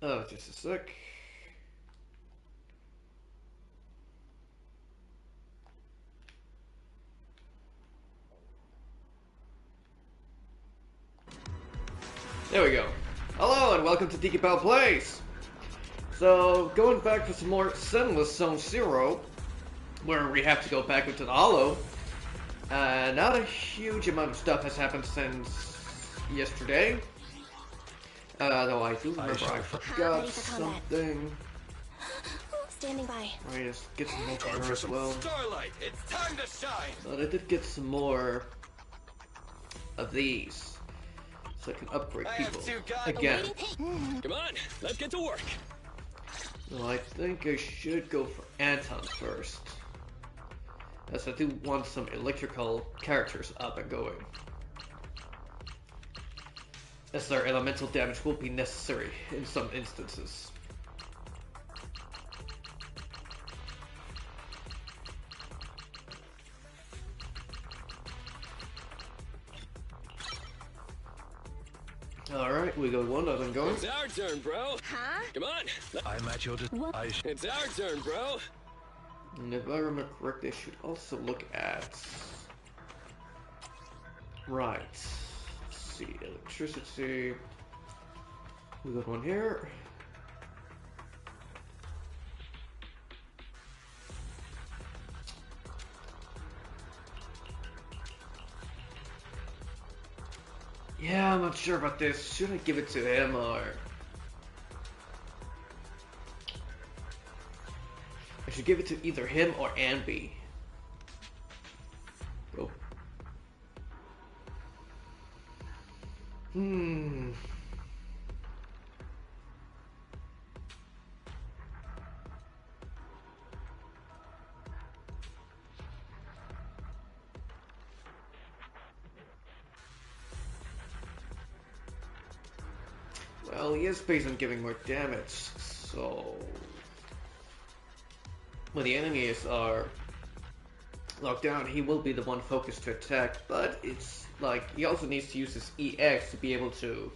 Oh, just a sec. There we go. Hello and welcome to Digipal Plays. So, going back for some more Zenless Zone Zero, where we have to go back into the Hollow. Not a huge amount of stuff has happened since yesterday. Though I do remember I forgot something. Standing by. Right, let's get some more from her as well. Starlight, it's time to shine. But I did get some more of these, so I can upgrade people again. Come on, let's get to work. So I think I should go for Anton first, as I do want some electrical characters up and going, as their elemental damage will be necessary in some instances. Alright, we got one of them going. It's our turn, bro. Huh? Come on. I'm at your disposal. It's our turn, bro. And if I remember correctly, I should also look at... Right. Let's see, electricity. We got one here. Yeah, I'm not sure about this. Should I give it to him or... I should give it to either him or Anby. Oh. Well, he is based on giving more damage, so... When the enemies are locked down, he will be the one focused to attack, but it's like, he also needs to use his EX to be able to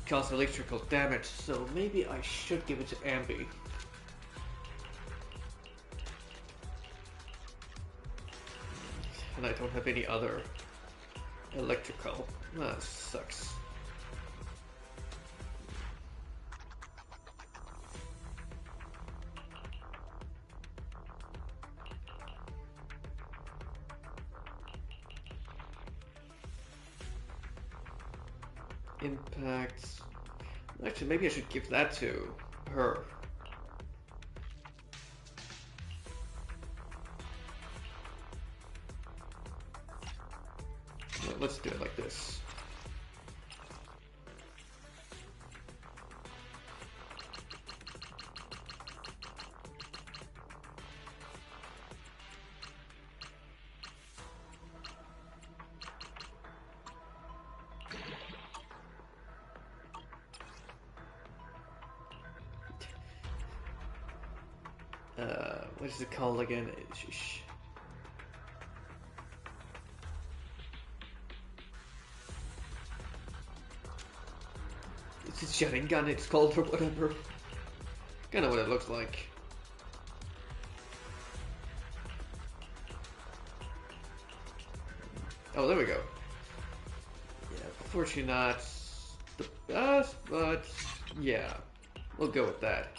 cause electrical damage, so maybe I should give it to Ambi. And I don't have any other electrical. That sucks. Impact. Actually, maybe I should give that to her. Well, let's do it like this. What is it called again? It's a Sharingan, it's called, or whatever. Kinda what it looks like. Oh, there we go. Yeah, unfortunately not the best, but yeah, we'll go with that.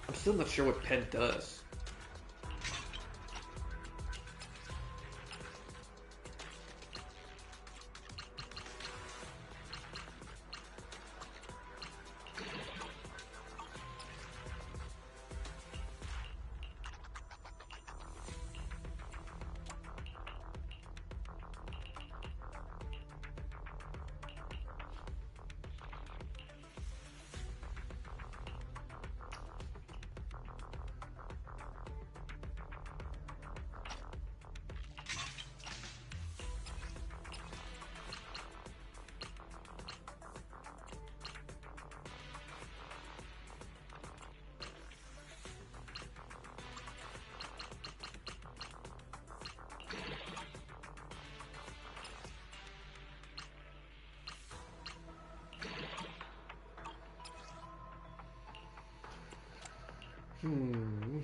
I'm still not sure what Pen does. Hmm.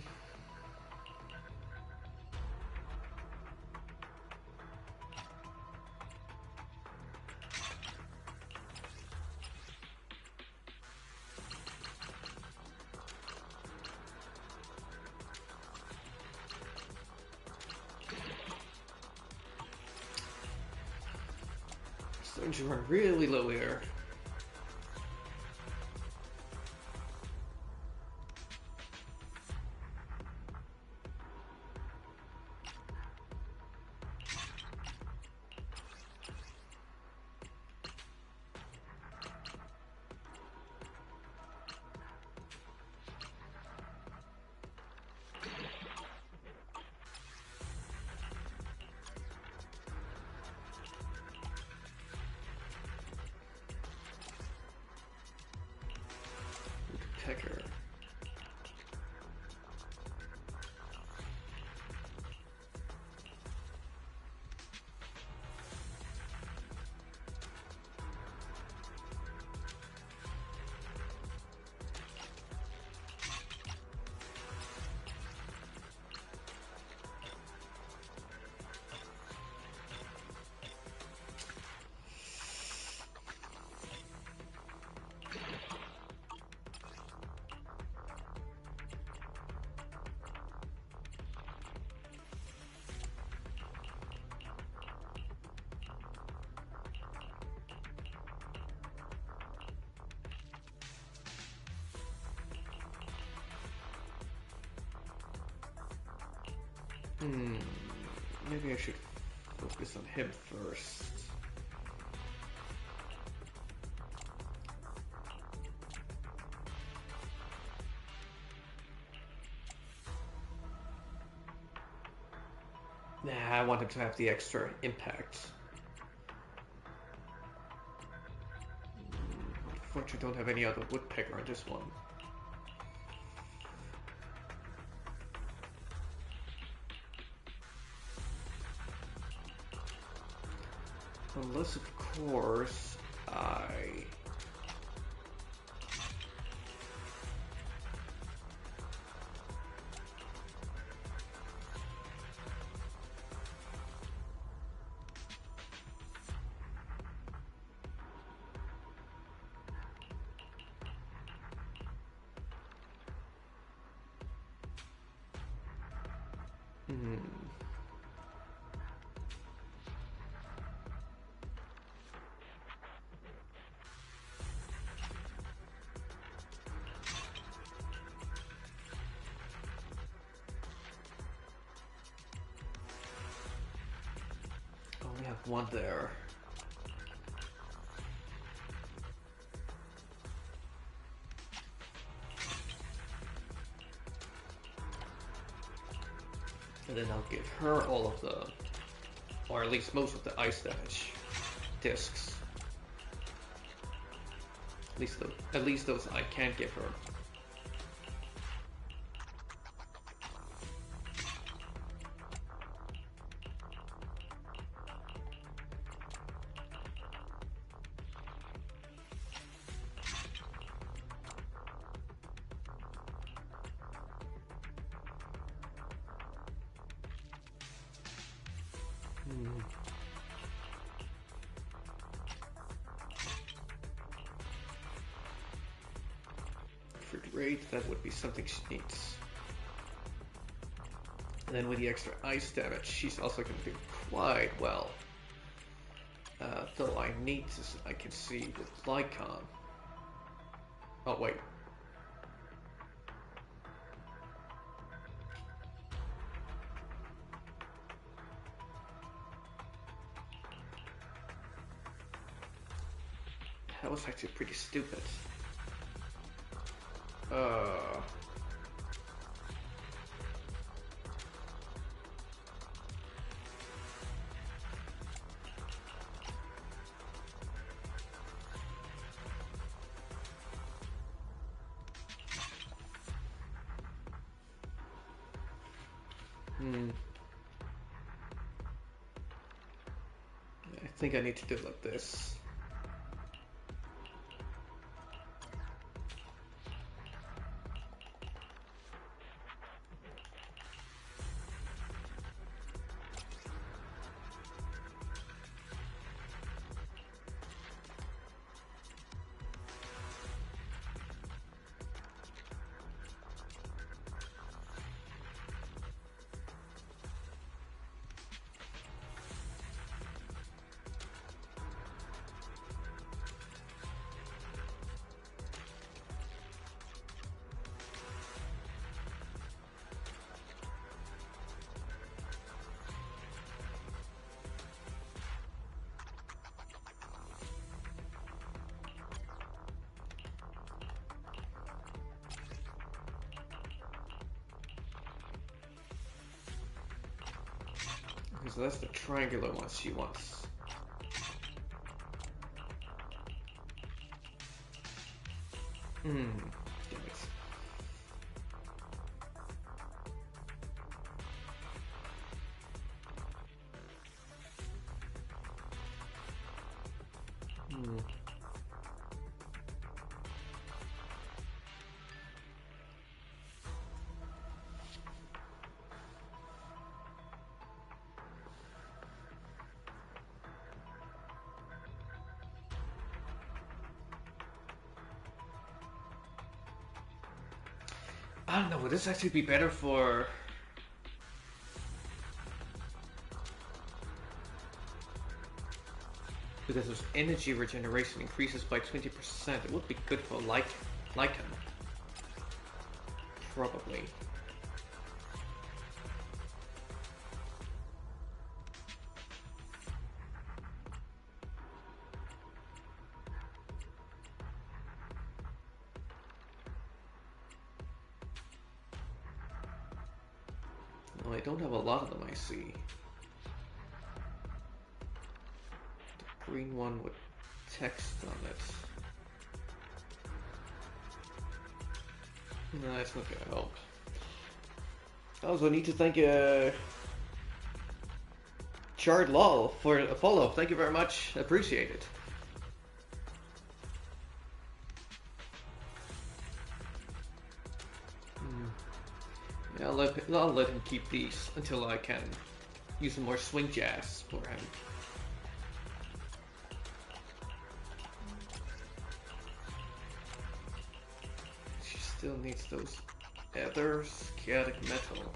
Starting to run really low here. Pecker. Maybe I should focus on him first. Nah, I want him to have the extra impact. Unfortunately, I don't have any other woodpecker on this one. Unless, of course, I... only have one there. And then I'll give her all of the, or at least most of the ice damage discs. At least those I can give her. Rate, that would be something she needs. And then with the extra ice damage, she's also going to do quite well. Though I can see with Lycon. Oh wait. That was actually pretty stupid. I think I need to do it like this. So that's the triangular one she wants. Damn it. I don't know, would this actually be better for... Because his energy regeneration increases by 20%. It would be good for Lycan. Probably. No, I don't have a lot of them, I see. The green one with text on it. No, it's not gonna help. I also need to thank Chard Lol for a follow. Thank you very much. Appreciate it. Yeah, I'll let him keep these until I can use some more swing jazz for him. She still needs those other chaotic metal.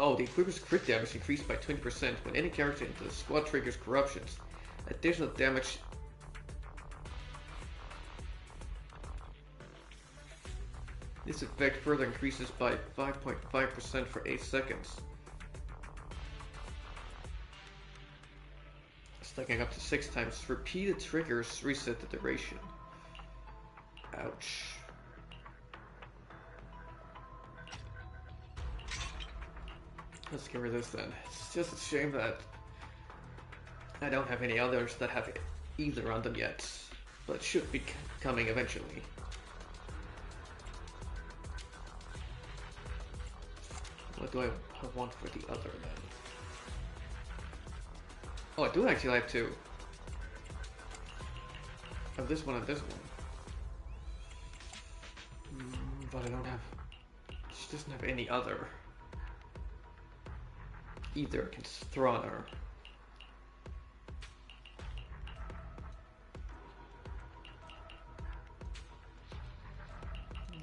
Oh, the equipment's crit damage increased by 20% when any character into the squad triggers corruptions. Additional damage. This effect further increases by 5.5% for 8 seconds. Stacking up to 6 times. Repeated triggers reset the duration. Ouch. Let's get rid of this then. It's just a shame that I don't have any others that have either on them yet, but it should be coming eventually. What do I want for the other then? Oh, I do actually have two. I have this one and this one. But I don't have... She doesn't have any other. Either can throw on her.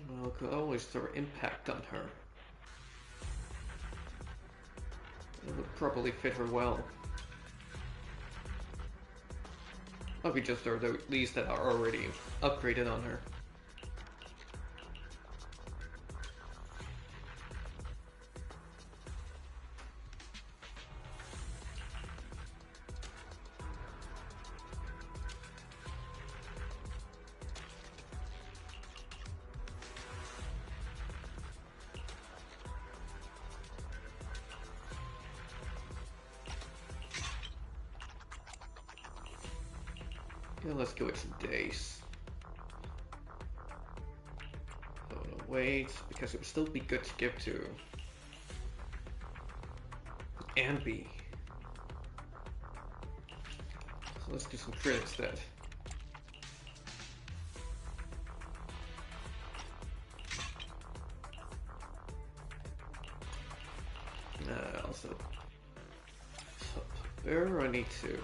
Well, could always throw impact on her. It would probably fit her well. Or we just throw these that are already upgraded on her. Yeah, let's go with some days. Oh no, wait, because it would still be good to give to Ambi. So let's do some crit instead. Also, where I need to.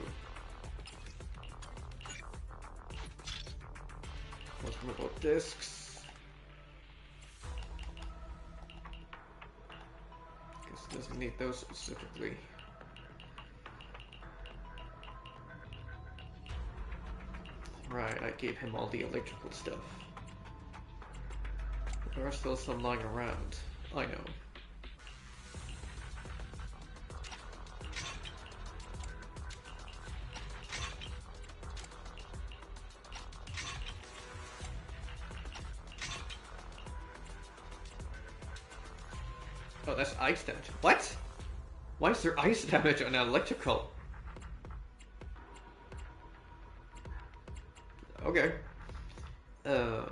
Let's move up discs. Guess it doesn't need those specifically. Right, I gave him all the electrical stuff. There are still some lying around. I know. Oh, that's ice damage. What? Why is there ice damage on electrical? Okay. Oh,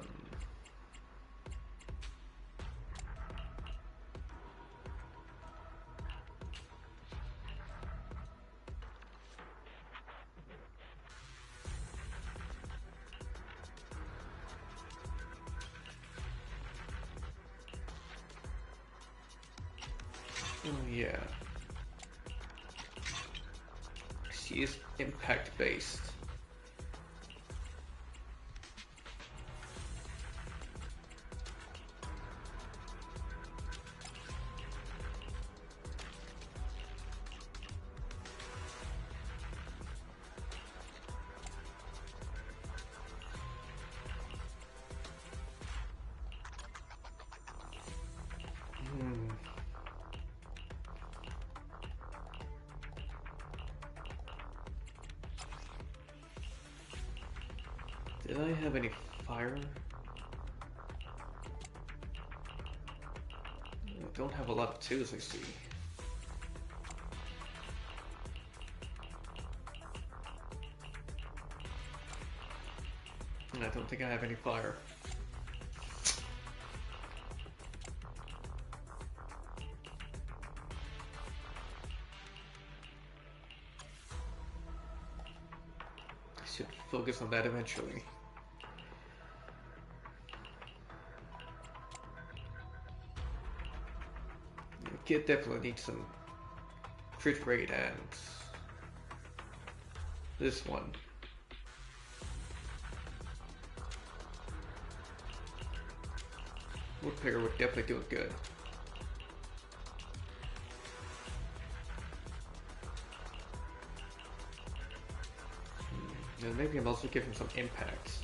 yeah. She is impact based. Did I have any fire? I don't have a lot of twos, I see. And I don't think I have any fire. I should focus on that eventually. Kid definitely needs some crit rate and this one. Woodpecker would definitely do it good. And maybe I'll also give him some impacts.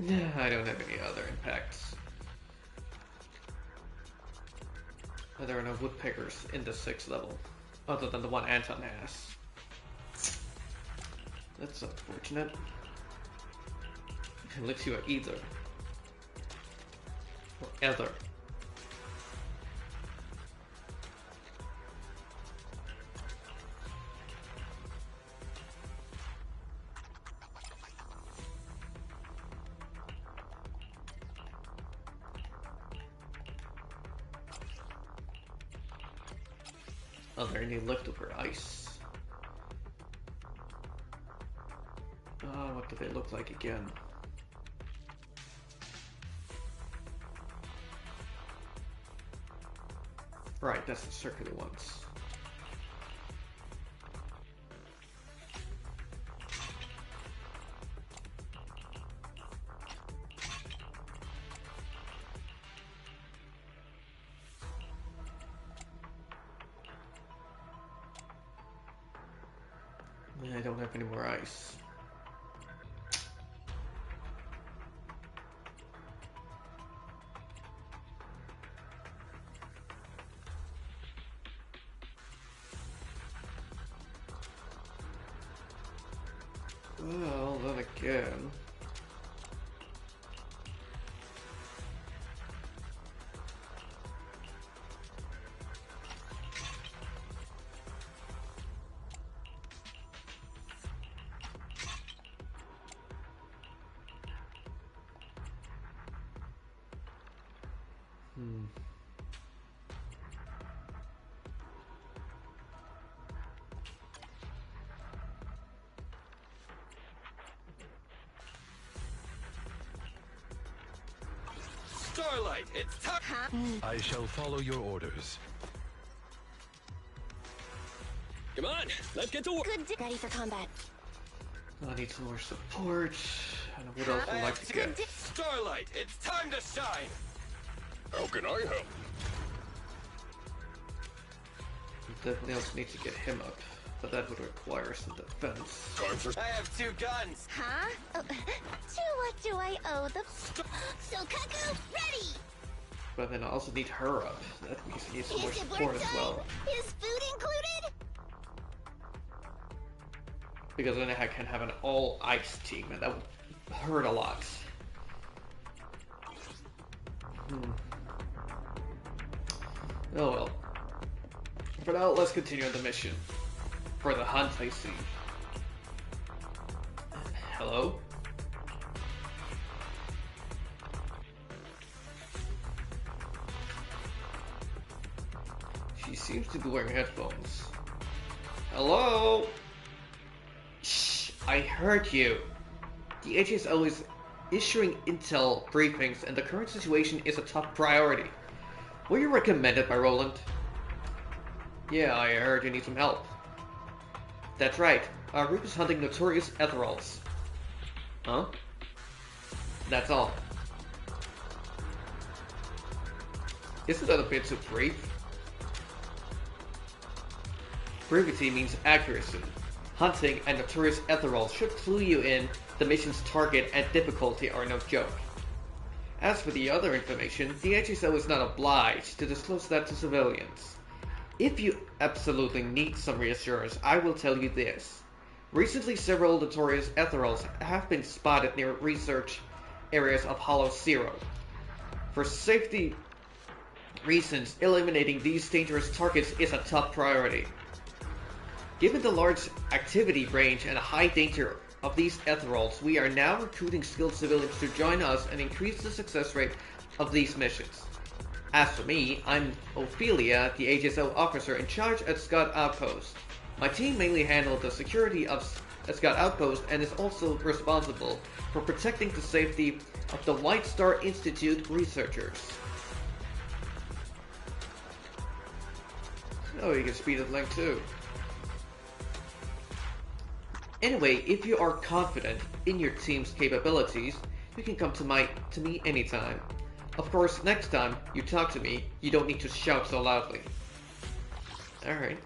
Yeah, I don't have any other impacts. There are no woodpeckers in the 6th level, other than the one Anton has. That's unfortunate. Unless you are either. Or either. Are there any leftover ice? What do they look like again? Right, that's the circular ones. I don't have any more ice. Well, then again... Starlight, it's time. I shall follow your orders. Come on, let's get to work. Good. Ready for combat. I need some more support, and I would also like to get... Starlight, it's time to shine. How can I help? Definitely also need to get him up, but that would require some defense. I have 2 guns. Huh? To what do I owe the... Sokaku, ready! But then I also need her up. That means he needs some more Is it support work as time? well. Is food included? Because then I can have an all-ice team, and that would hurt a lot. Oh well. For now, let's continue on the mission. For the hunt, I see. Hello? She seems to be wearing headphones. Hello? Shh, I heard you. The HSO is issuing intel briefings and the current situation is a top priority. Were you recommended by Roland? Yeah, I heard you need some help. That's right. Our group is hunting notorious Etherals. Huh? That's all. Isn't that a bit too brief? Brevity means accuracy. Hunting and notorious Etherals should clue you in the mission's target and difficulty are no joke. As for the other information, the HSO is not obliged to disclose that to civilians. If you absolutely need some reassurance, I will tell you this. Recently, several notorious Etherals have been spotted near research areas of Hollow Zero. For safety reasons, eliminating these dangerous targets is a top priority. Given the large activity range and high danger of these Etherals, we are now recruiting skilled civilians to join us and increase the success rate of these missions. As for me, I'm Ophelia, the HSO officer in charge at Scott Outpost. My team mainly handles the security of Scott Outpost and is also responsible for protecting the safety of the White Star Institute researchers. Oh, you can speed up link too. Anyway, if you are confident in your team's capabilities, you can come to me anytime. Of course, next time you talk to me, you don't need to shout so loudly. Alright.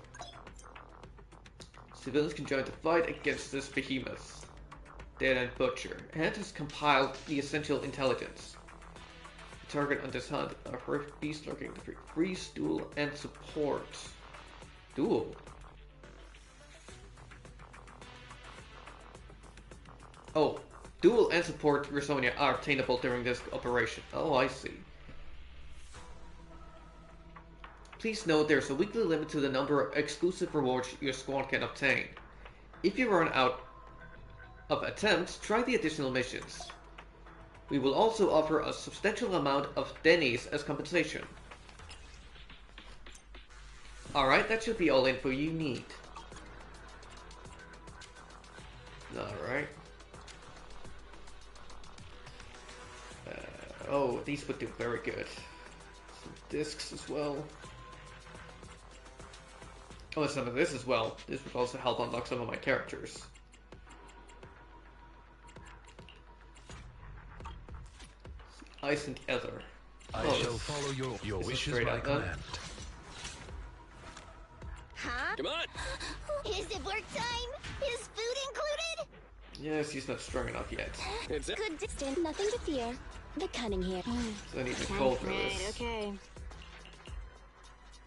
Civilians can join the fight against this behemoth. Dead and Butcher. And has compiled the essential intelligence. The target on this hunt are first beast lurking to freeze, duel, and support. Duel? Oh, duel and support Ursonia are obtainable during this operation. Oh, I see. Please note there's a weekly limit to the number of exclusive rewards your squad can obtain. If you run out of attempts, try the additional missions. We will also offer a substantial amount of Denny's as compensation. Alright, that should be all info you need. Alright. Oh, these would do very good. Some discs as well. Oh, and some of this as well. This would also help unlock some of my characters. Ice and Ether. I shall follow your wishes by command. Huh? Come on. Is it work time? Is food included? Yes, he's not strong enough yet. It's it. Good distance, nothing to fear. The cunning here. So I need to call for Right, this. okay.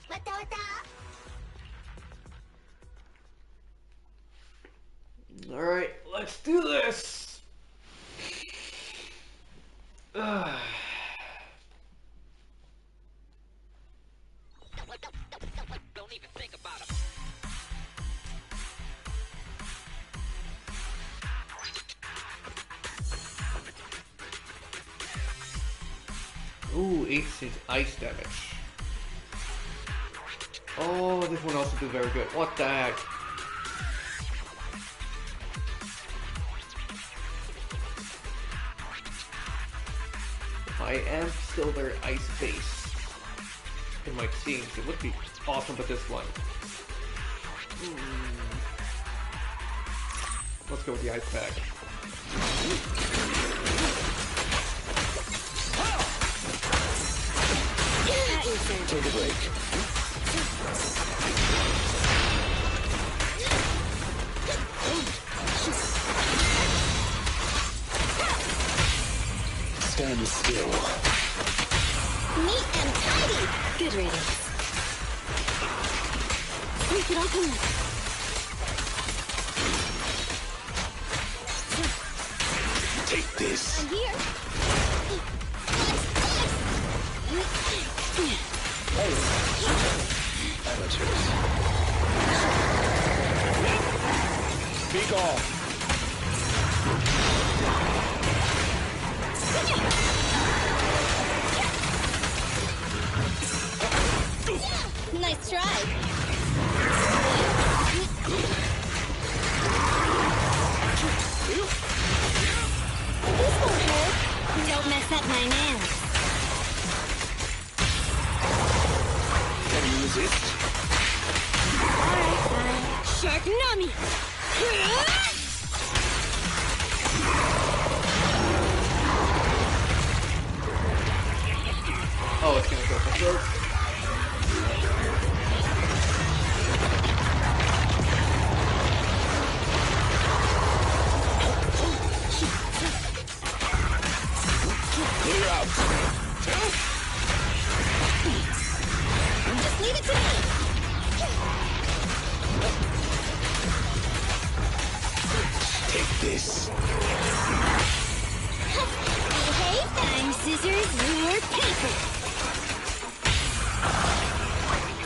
Wata wata. Alright, let's do this! Don't even think about it. Ooh, 8% ice damage. Oh, this one also do very good. What the heck? I am still very ice-based in my teams. It would be awesome with this one. Let's go with the ice pack. Take a break. Stand still. Neat and tidy. Good riddance. Sweep it off him. Take this. I'm here. Amateurs. Be gone. Nice try. This won't hurt. Don't mess up my nails. Can you resist? Alright, fine. Shark Nami! Oh, it's gonna go for throat. Clear out. Just leave it to me. Take this. Behave. I'm scissors, you're paper.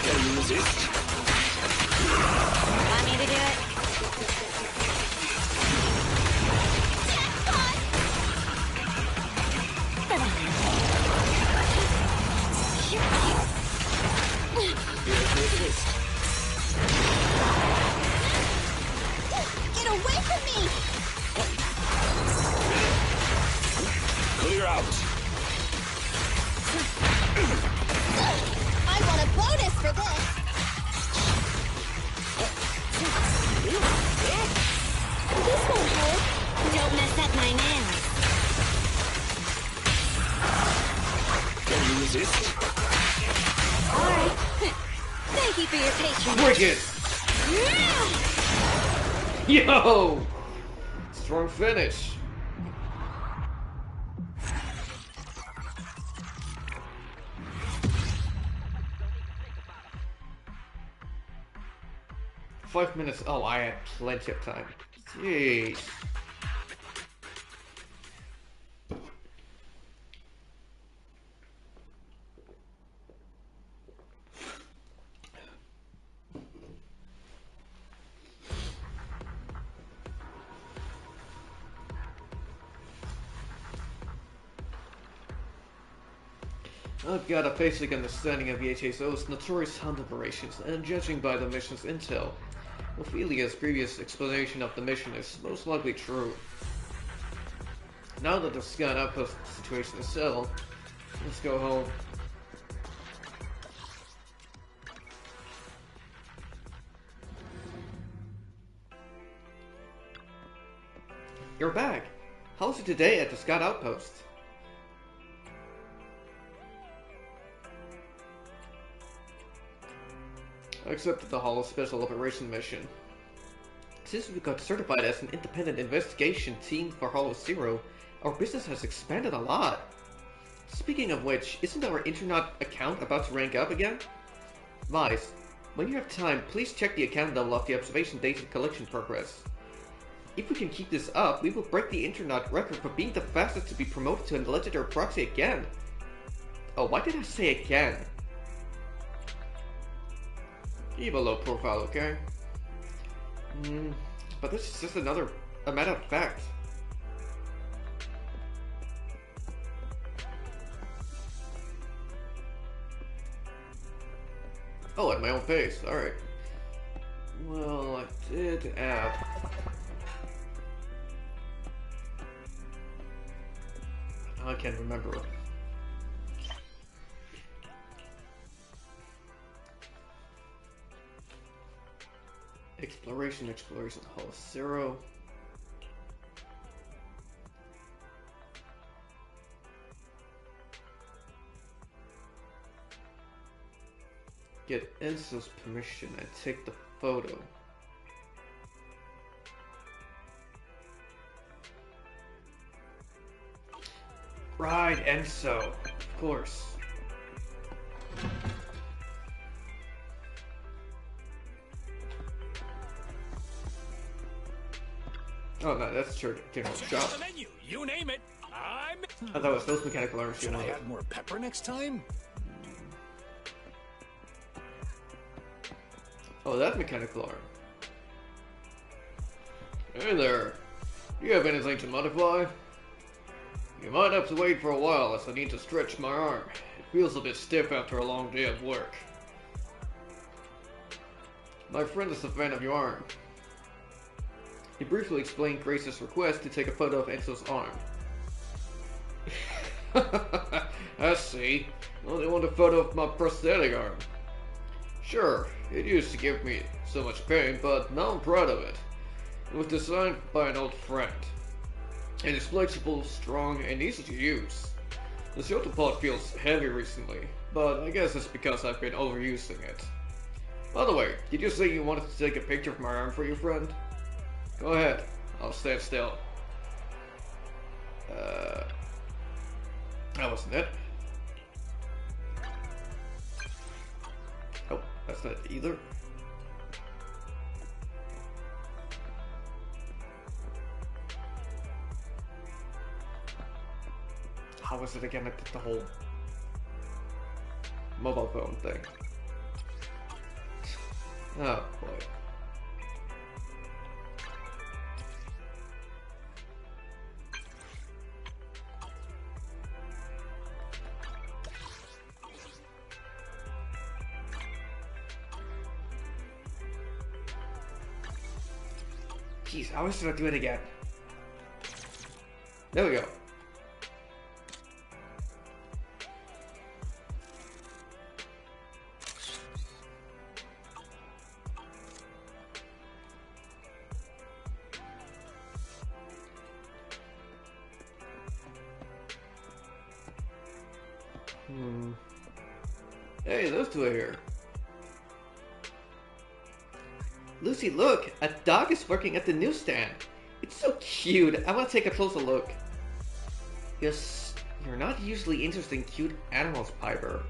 Can you resist? Want me to do it? Here's your twist. Get away from me. Clear out. I want a bonus for this. This won't hurt. Don't mess up my nails. Can you resist? Alright. Thank you for your patronage. Bring it! Yo! Strong finish. Five minutes. Oh, I had plenty of time. Jeez. I've got a basic understanding of the HSO's notorious hunt operations, and judging by the mission's intel, Ophelia's previous explanation of the mission is most likely true. Now that the Scout outpost situation is settled, let's go home. You're back! How's it today at the Scout outpost? I accepted the Hollow Special Operation mission. Since we got certified as an independent investigation team for Hollow Zero, our business has expanded a lot. Speaking of which, isn't our internet account about to rank up again? Vice, when you have time, please check the account level of the observation data collection progress. If we can keep this up, we will break the internet record for being the fastest to be promoted to a legendary proxy again. Oh, why did I say again? Keep a low profile, okay? But this is just a matter of fact. Oh, at my own pace, alright. Well, I did add... I can't remember. Exploration, Hall 0. Get Enzo's permission and take the photo. Right, and so, of course. Oh no, that's true. General Check shop. out the menu. You name it. I'm. I thought it was those mechanical arms you Should I wanted. add more pepper next time? Oh, that mechanical arm. Hey there. Do you have anything to modify? You might have to wait for a while as I need to stretch my arm. It feels a bit stiff after a long day of work. My friend is a fan of your arm. He briefly explained Grace's request to take a photo of Enzo's arm. I see. Well, they want a photo of my prosthetic arm. Sure, it used to give me so much pain, but now I'm proud of it. It was designed by an old friend. It is flexible, strong, and easy to use. The shoulder pod feels heavy recently, but I guess it's because I've been overusing it. By the way, did you say you wanted to take a picture of my arm for your friend? Go ahead, I'll stand still. That wasn't it. Oh, that's not it either. How was it again? I did the whole mobile phone thing. Oh boy. Jeez, how should I do it again? There we go. Hey, those two are here. Lucy, look! A dog is working at the newsstand. It's so cute. I want to take a closer look. Yes, you're not usually interested in cute animals, Piper.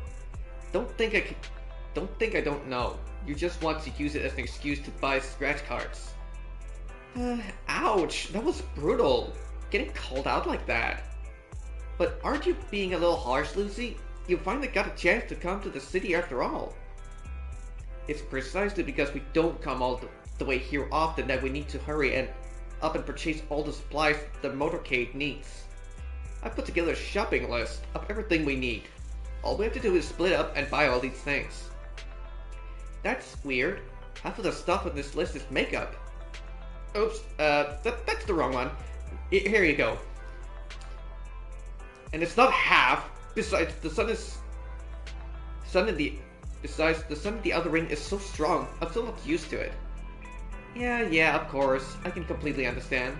Don't think I don't know. You just want to use it as an excuse to buy scratch cards. Ouch! That was brutal. Getting called out like that. But aren't you being a little harsh, Lucy? You finally got a chance to come to the city after all. It's precisely because we don't come all the way here often that we need to hurry and up and purchase all the supplies the motorcade needs. I put together a shopping list of everything we need. All we have to do is split up and buy all these things. That's weird. Half of the stuff on this list is makeup. Oops, that's the wrong one. Here you go. And it's not half. Besides, the sun in the other ring is so strong. I'm still not used to it. Yeah, of course. I can completely understand.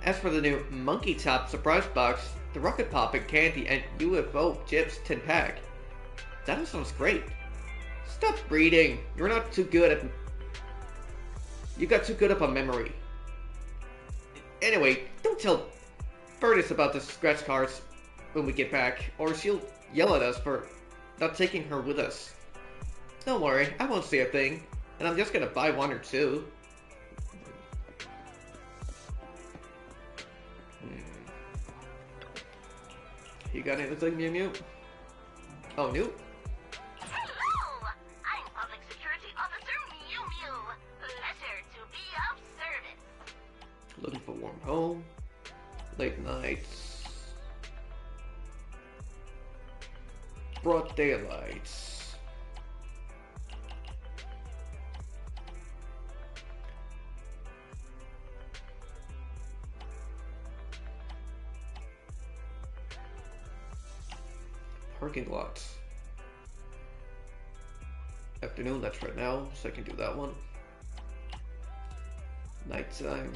As for the new Monkey Top surprise box, the Rocket Pop and Candy and UFO Chips 10-pack. That all sounds great. Stop reading. You're not too good at... You got too good up on memory. Anyway, don't tell Furnace about the scratch cards when we get back, or she'll yell at us for not taking her with us. Don't worry, I won't say a thing, and I'm just gonna buy one or two. You got anything, Mew Mew? Oh, Mew? Hello! I'm Public Security Officer Mew Mew. Pleasure to be of service. Looking for warm home, late nights, broad daylights. Parking lots. Afternoon, that's right now, so I can do that one. Nighttime.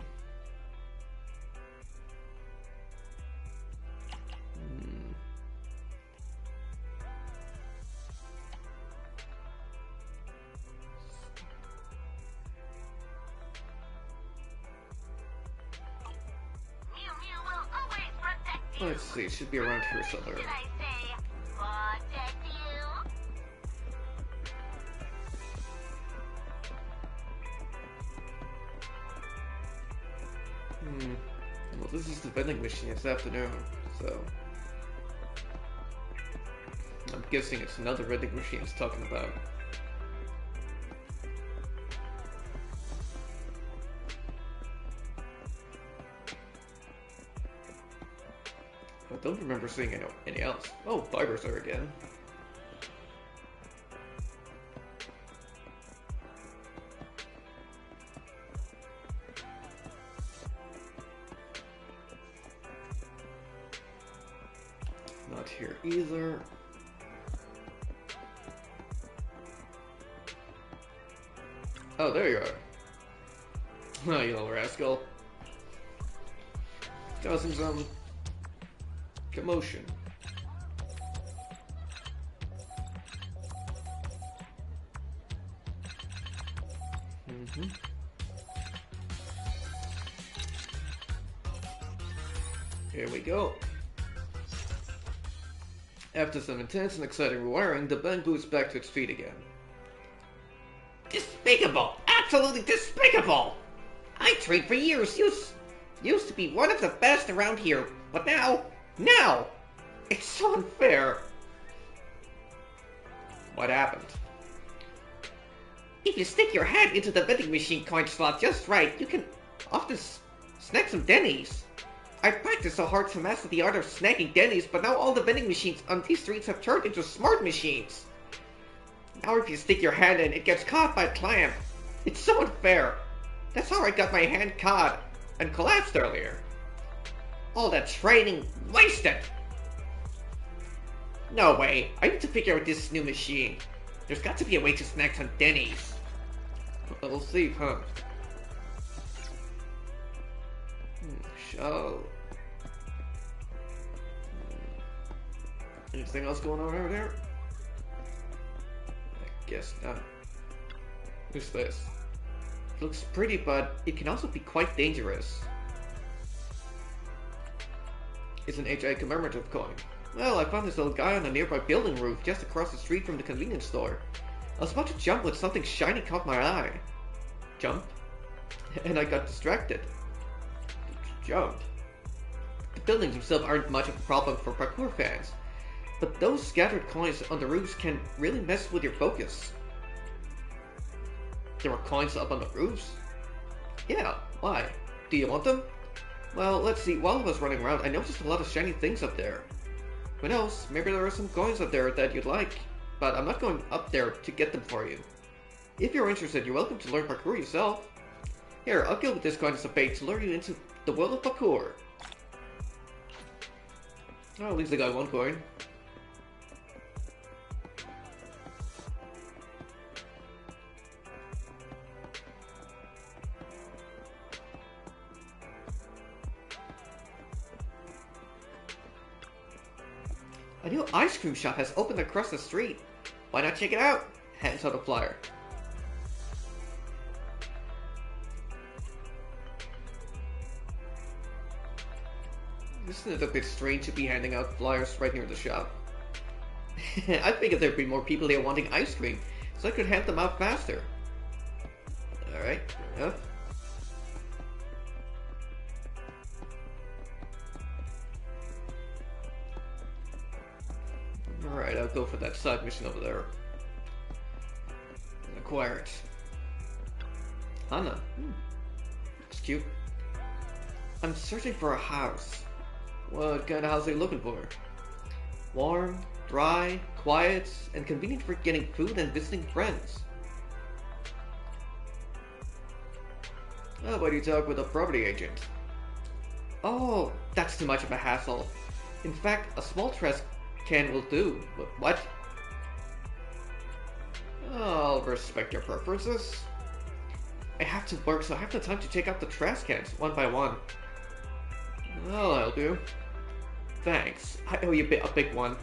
Mew Mew will always protect Let's see, it should be around here somewhere. Did I say protect you? Well, this is the vending machine. It's afternoon, so I'm guessing it's another vending machine it's talking about. I don't remember seeing any else. Oh, fibers there again. Not here either. Oh, there you are. Oh, you little rascal. Causing some commotion. Here we go. After some intense and exciting rewiring, the band boots back to its feet again. Despicable! Absolutely despicable! I trained for years, used to be one of the best around here, but now, it's so unfair. What happened? If you stick your head into the vending machine coin slot just right, you can often snag some Denny's. I practiced so hard to master the art of snagging Denny's, but now all the vending machines on these streets have turned into smart machines. Now if you stick your hand in, it gets caught by a clamp. It's so unfair. That's how I got my hand caught and collapsed earlier. All that training wasted. No way. I need to figure out this new machine. There's got to be a way to snag some Denny's. We'll see, huh? Show. Anything else going on over there? I guess not. Who's this? It looks pretty, but it can also be quite dangerous. It's an HI commemorative coin. Well, I found this little guy on a nearby building roof just across the street from the convenience store. I was about to jump when something shiny caught my eye. Jump? And I got distracted. Jump. The buildings themselves aren't much of a problem for parkour fans, but those scattered coins on the roofs can really mess with your focus. There were coins up on the roofs? Yeah, why? Do you want them? Well, let's see, while I was running around, I noticed a lot of shiny things up there. Who knows, maybe there are some coins up there that you'd like, but I'm not going up there to get them for you. If you're interested, you're welcome to learn parkour yourself. Here, I'll give this coin as a bait to lure you into the world of parkour. Oh, at least I got one coin. A new ice cream shop has opened across the street. Why not check it out? Hands out a flyer. Isn't it a bit strange to be handing out flyers right near the shop? I figured there'd be more people here wanting ice cream, so I could hand them out faster. Alright, enough. Alright, I'll go for that side mission over there. And acquire it. Anna. That's cute. I'm searching for a house. What kind of house are you looking for? Warm, dry, quiet, and convenient for getting food and visiting friends. How about you talk with a property agent? Oh, that's too much of a hassle. In fact, a small trash can will do. What? I'll respect your preferences. I have to work, so I have no time to take out the trash cans one by one. I'll help you. Thanks. I owe you a big one.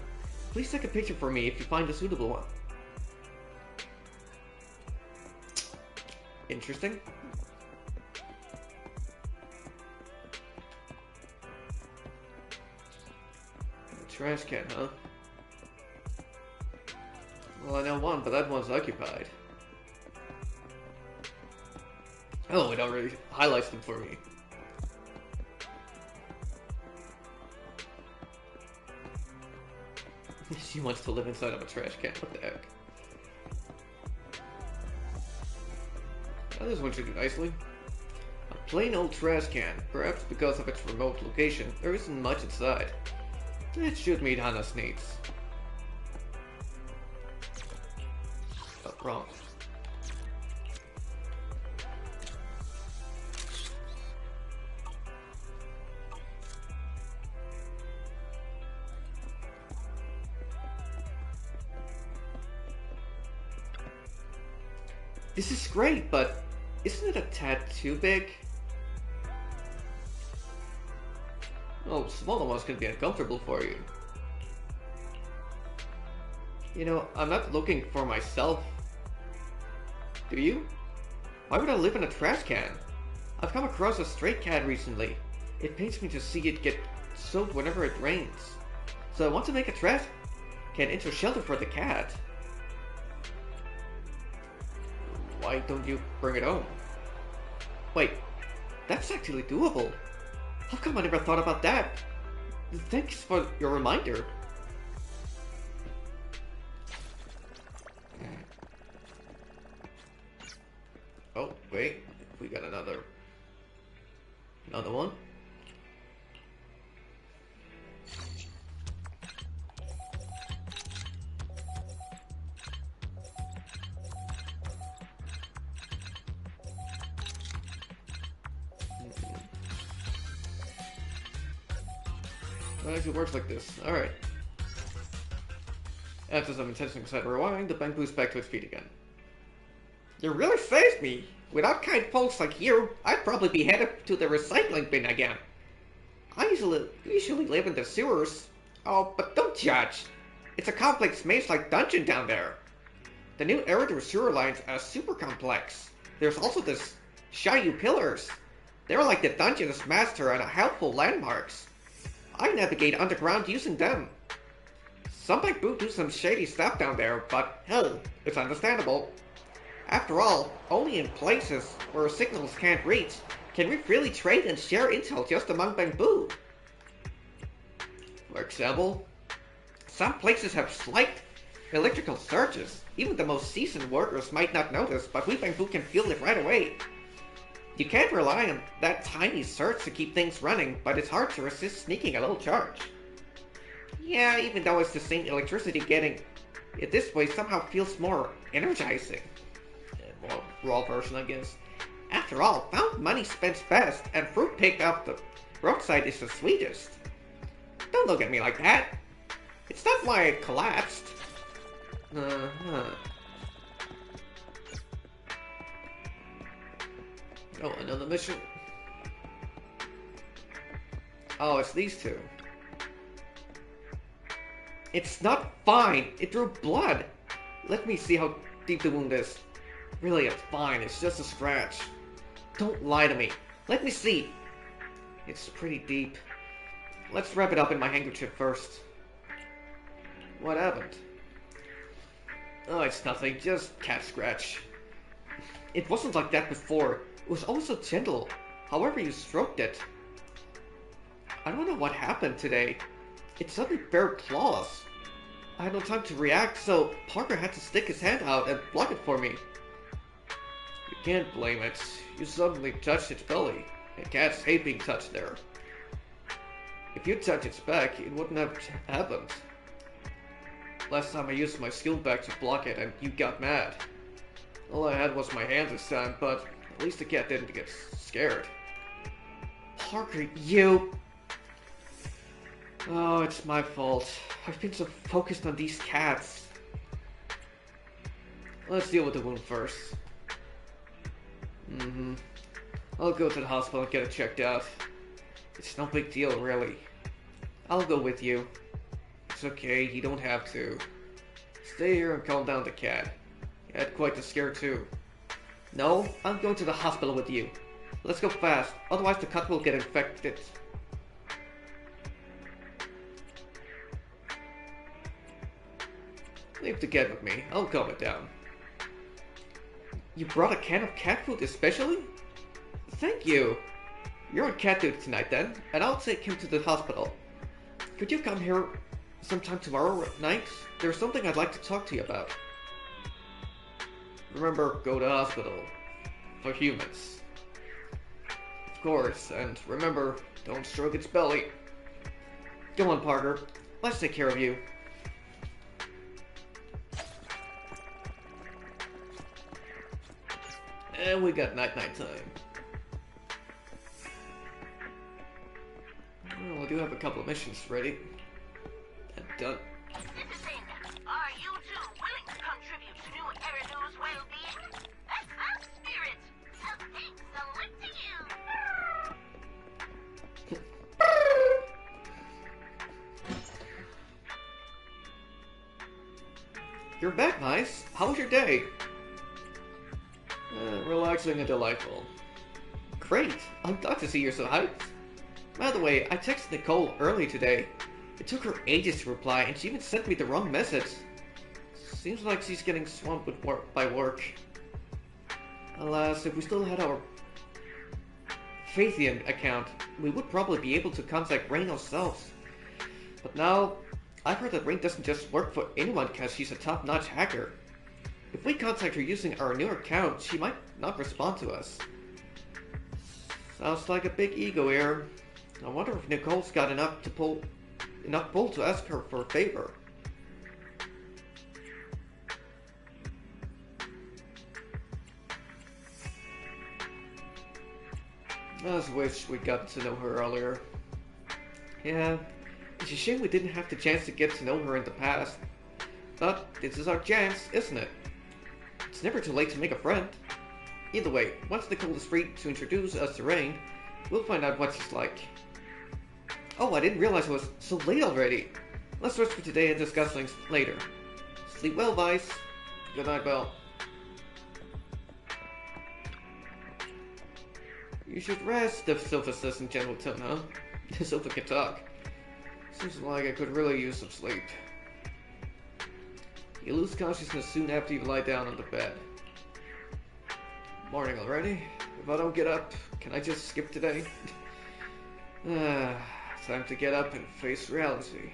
Please take a picture for me if you find a suitable one. Interesting. trash can, huh? Well, I know one, but that one's occupied. Oh, it already highlights them for me. She wants to live inside of a trash can. What the heck? Oh, this one should do nicely. A plain old trash can. Perhaps because of its remote location, there isn't much inside. It should meet Hannah's needs. Oh, wrong. This is great, but isn't it a tad too big? Oh, smaller ones can be uncomfortable for you. You know, I'm not looking for myself. Do you? Why would I live in a trash can? I've come across a stray cat recently. It pains me to see it get soaked whenever it rains. So I want to make a trash can into a shelter for the cat. Why don't you bring it home? Wait, that's actually doable. How come I never thought about that? Thanks for your reminder. Oh, wait, we got another one. Well, it actually works like this. Alright. After some intense excited rewiring, the bank boosts back to its feet again. You really saved me! Without kind folks like you, I'd probably be headed to the recycling bin again. I usually live in the sewers. Oh, but don't judge. It's a complex maze-like dungeon down there. The new aerial sewer lines are super complex. There's also this Shayu pillars. They're like the dungeon's master and helpful landmarks. I navigate underground using them. Some bank boot do some shady stuff down there, but hell, it's understandable. After all, only in places where signals can't reach can we freely trade and share intel just among bamboo. For example, some places have slight electrical surges. Even the most seasoned workers might not notice, but we bamboo can feel it right away. You can't rely on that tiny surge to keep things running, but it's hard to resist sneaking a little charge. Yeah, even though it's the same electricity, getting it this way somehow feels more energizing. More raw version, I guess. After all, found money spent best, and fruit picked off the roadside is the sweetest. Don't look at me like that. It's not why I collapsed. Oh, another mission. Oh, it's these two. It's not fine. It drew blood. Let me see how deep the wound is. Really, it's fine. It's just a scratch. Don't lie to me. Let me see. It's pretty deep. Let's wrap it up in my handkerchief first. What happened? Oh, it's nothing. Just cat scratch. It wasn't like that before. It was always so gentle. However you stroked it. I don't know what happened today. It suddenly bared claws. I had no time to react, so Parker had to stick his hand out and block it for me. You can't blame it. You suddenly touched its belly. And cats hate being touched there. If you touched its back, it wouldn't have happened. Last time I used my skill back to block it and you got mad. All I had was my hand this time, but at least the cat didn't get scared. Parker, you... Oh, it's my fault. I've been so focused on these cats. Let's deal with the wound first. I'll go to the hospital and get it checked out. It's no big deal, really. I'll go with you. It's okay, you don't have to. Stay here and calm down the cat. He had quite the scare too. No, I'm going to the hospital with you. Let's go fast, otherwise the cut will get infected. Leave the cat with me. I'll calm it down. You brought a can of cat food especially? Thank you. You're on cat duty tonight then, and I'll take him to the hospital. Could you come here sometime tomorrow night? There's something I'd like to talk to you about. Remember, go to hospital. For humans. Of course, and remember, don't stroke its belly. Go on, Parker. Let's take care of you. And we got night-night time. Well, we do have a couple of missions ready. And done. Citizen, are you two willing to contribute to New Eridu's well-being? That's that spirit. A big salute to you. You're back, Mice. How was your day? Relaxing and delightful. Great. I'm glad to see you're so hyped. By the way, I texted Nicole early today. It took her ages to reply, and she even sent me the wrong message. Seems like she's getting swamped with work. Alas, if we still had our Phaethian account, we would probably be able to contact Rain ourselves. But now, I've heard that Rain doesn't just work for anyone because she's a top-notch hacker. If we contact her using our new account, she might not respond to us. Sounds like a big ego error. I wonder if Nicole's got enough pull to ask her for a favor. I just wish we got to know her earlier. Yeah, it's a shame we didn't have the chance to get to know her in the past. But this is our chance, isn't it? It's never too late to make a friend. Either way, once Nicole is free to introduce us to Rain, we'll find out what she's like. Oh, I didn't realize it was so late already. Let's rest for today and discuss things later. Sleep well, Vice. Good night, Belle. You should rest, the Sofa says in gentle tone, huh? The Sofa can talk. Seems like I could really use some sleep. You lose consciousness soon after you lie down on the bed. Morning already? If I don't get up, can I just skip today? Time to get up and face reality.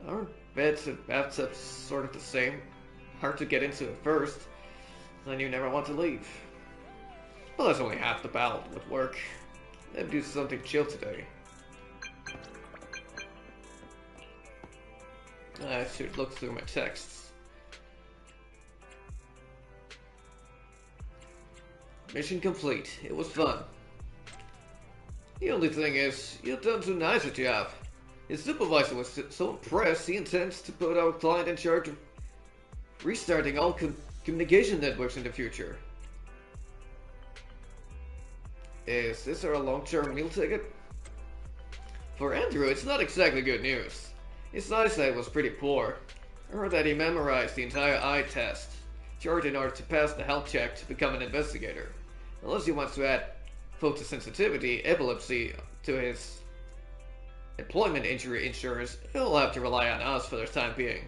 Aren't beds and bathtubs sort of the same? Hard to get into at first, then you never want to leave. Well, that's only half the battle with work. Let's do something chill today. I should look through my texts. Mission complete. It was fun. The only thing is, you've done too nice a job. His supervisor was so impressed, he intends to put our client in charge of restarting all communication networks in the future. Is this our long-term meal ticket? For Andrew, it's not exactly good news. His eyesight was pretty poor. I heard that he memorized the entire eye test, charged in order to pass the health check to become an investigator. Unless he wants to add photosensitivity, epilepsy to his employment injury insurance, he'll have to rely on us for the time being.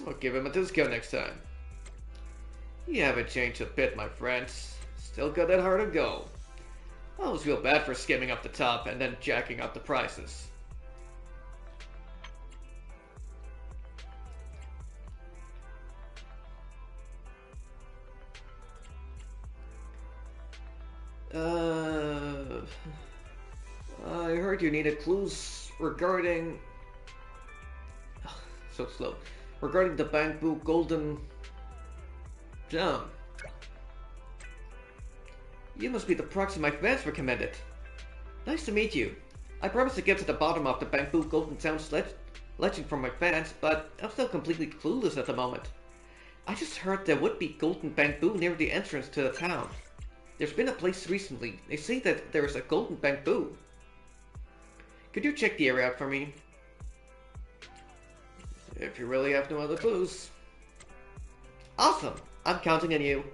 I'll give him a discount next time. You haven't changed a bit, my friends. Still got that heart of gold. I always feel bad for skimming up the top and then jacking up the prices. I heard you needed clues regarding... so slow. Regarding the bamboo golden gem. You must be the proxy my fans recommended. Nice to meet you. I promise to get to the bottom of the bamboo golden town's legend from my fans, but I'm still completely clueless at the moment. I just heard there would be golden bamboo near the entrance to the town. There's been a place recently. They say that there is a golden bamboo. Could you check the area out for me? If you really have no other clues. Awesome! I'm counting on you.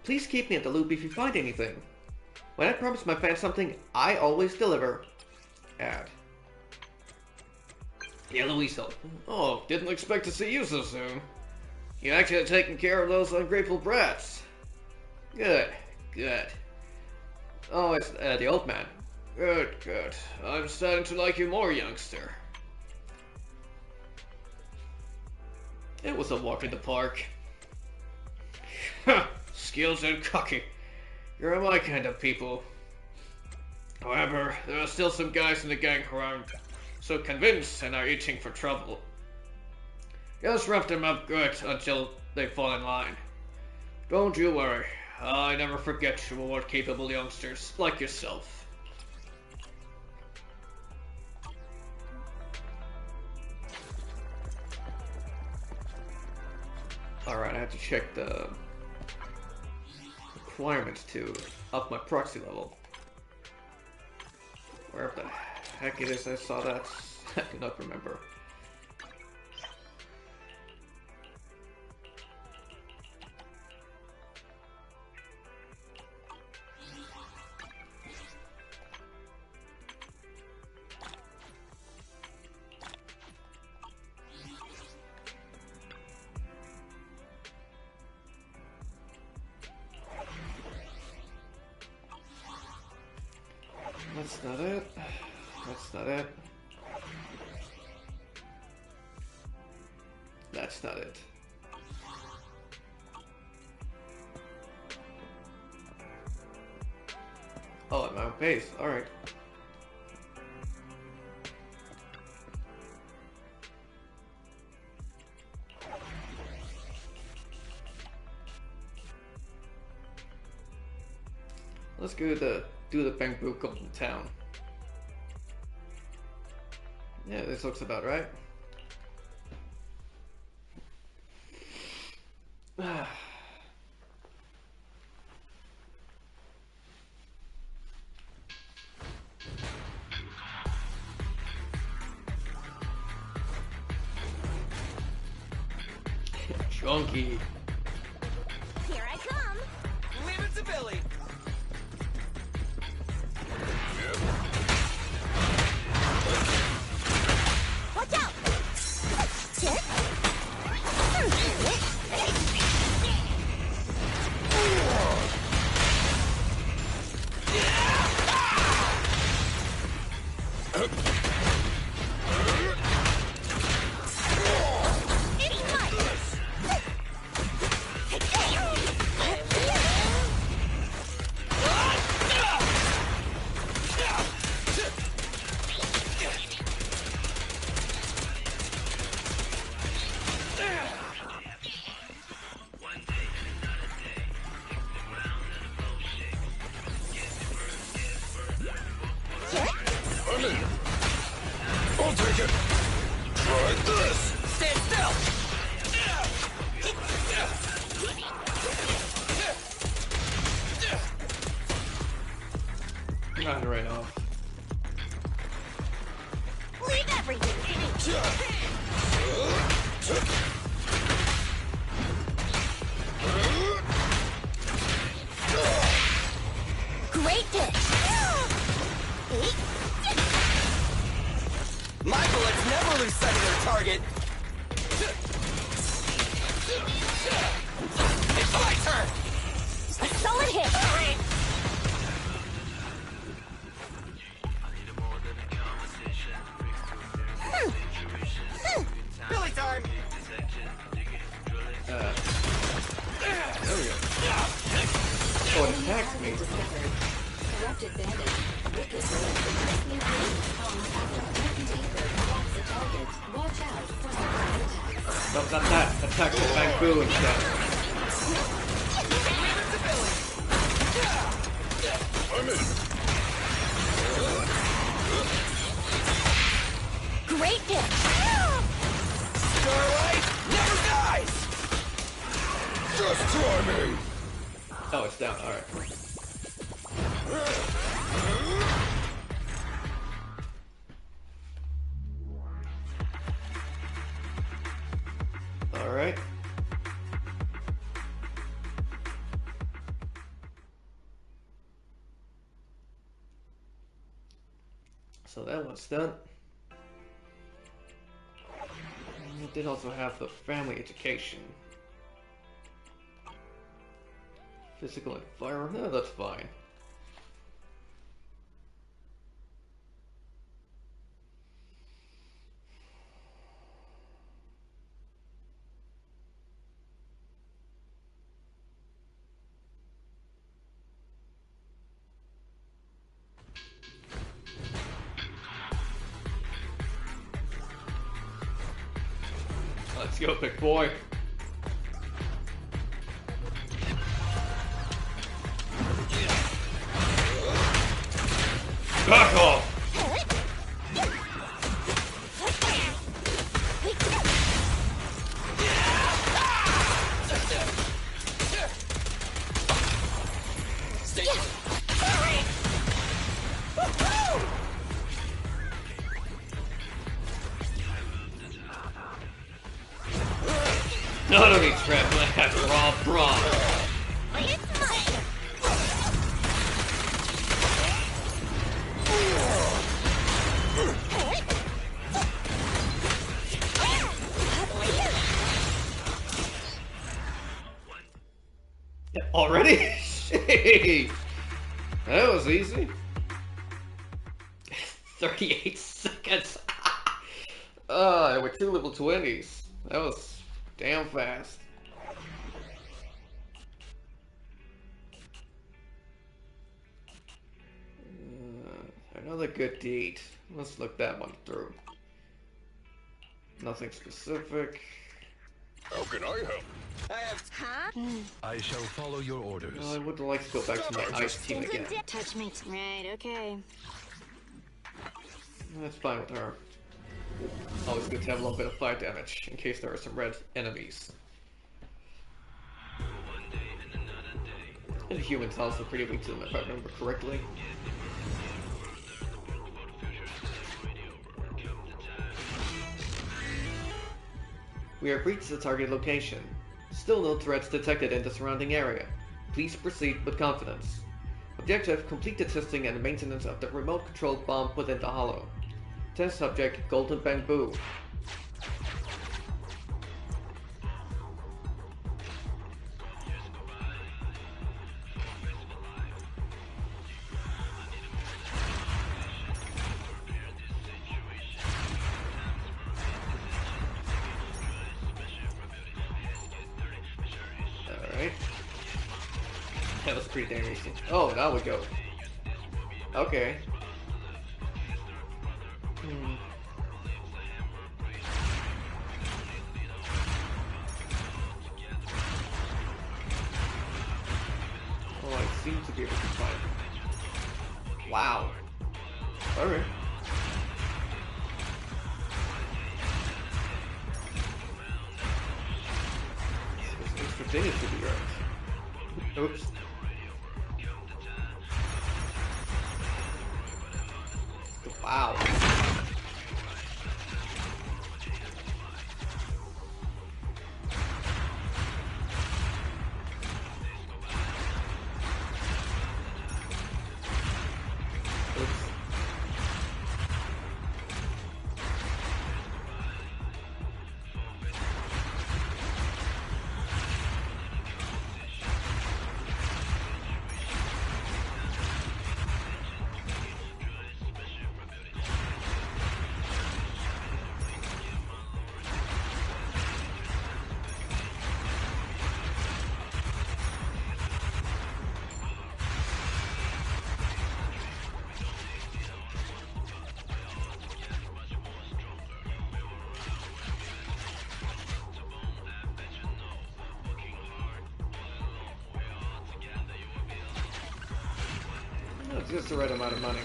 Please keep me in the loop if you find anything. When I promise my fans something, I always deliver. Add. Yeah, Luiso. Oh, didn't expect to see you so soon. You actually had taken care of those ungrateful brats. Good, good. Oh, it's the old man. Good, good. I'm starting to like you more, youngster. It was a walk in the park. Skills and cocky. You're my kind of people. However, there are still some guys in the gang who aren't so convinced and are itching for trouble. Just rough them up good until they fall in line. Don't you worry. I never forget to reward capable youngsters like yourself. Alright, I have to check the requirements to up my proxy level. Where the heck it is I saw that, I do not remember. That's not it. That's not it. That's not it. Oh, at my own pace. Alright. Let's go do the bamboo golden town. Yeah, this looks about right. Chunky. Here I come. Leave it to Billy. Watch out! I'll take it. Try this. Stand still. Not right off. Leave everything. Great pitch. My bullets never lose sight of their target. It's my turn. A solid hit. Billy time. There we go. Oh, it attacked me. Corrupted bandit. Weakest link successfully comes after deeper blocks the target. Watch out for surprise attacks. No, not that. Attack the bamboo instead. Leave it to Billy. I'm in. Great pitch. Starlight never dies. Just try me. Oh, it's down. Alright. Alright. So that one's done. It did also have the family education. Physical and fire, no, that's fine. Let's go, big boy. Back off! No, I don't need trap. I have raw brawn. Already? Shit. That was easy. 38 seconds. There were 2 level 20s. That was damn fast. Another good deed. Let's look that one through. Nothing specific. How can I help? I shall follow your orders. I would like to go back to my ice team again. Touch me. Right, okay. That's fine with her. Always good to have a little bit of fire damage, in case there are some red enemies. And humans also pretty weak to them, if I remember correctly. We have reached the target location. Still no threats detected in the surrounding area. Please proceed with confidence. Objective, complete the testing and maintenance of the remote-controlled bomb within the hollow. Test subject, Golden Bamboo. Alright. That was pretty damn easy. Oh, now we go. Okay. Oh, I seem to be able to find. Wow. Alright. It's continues to be earned. Oops. Wow. That's just the right amount of money.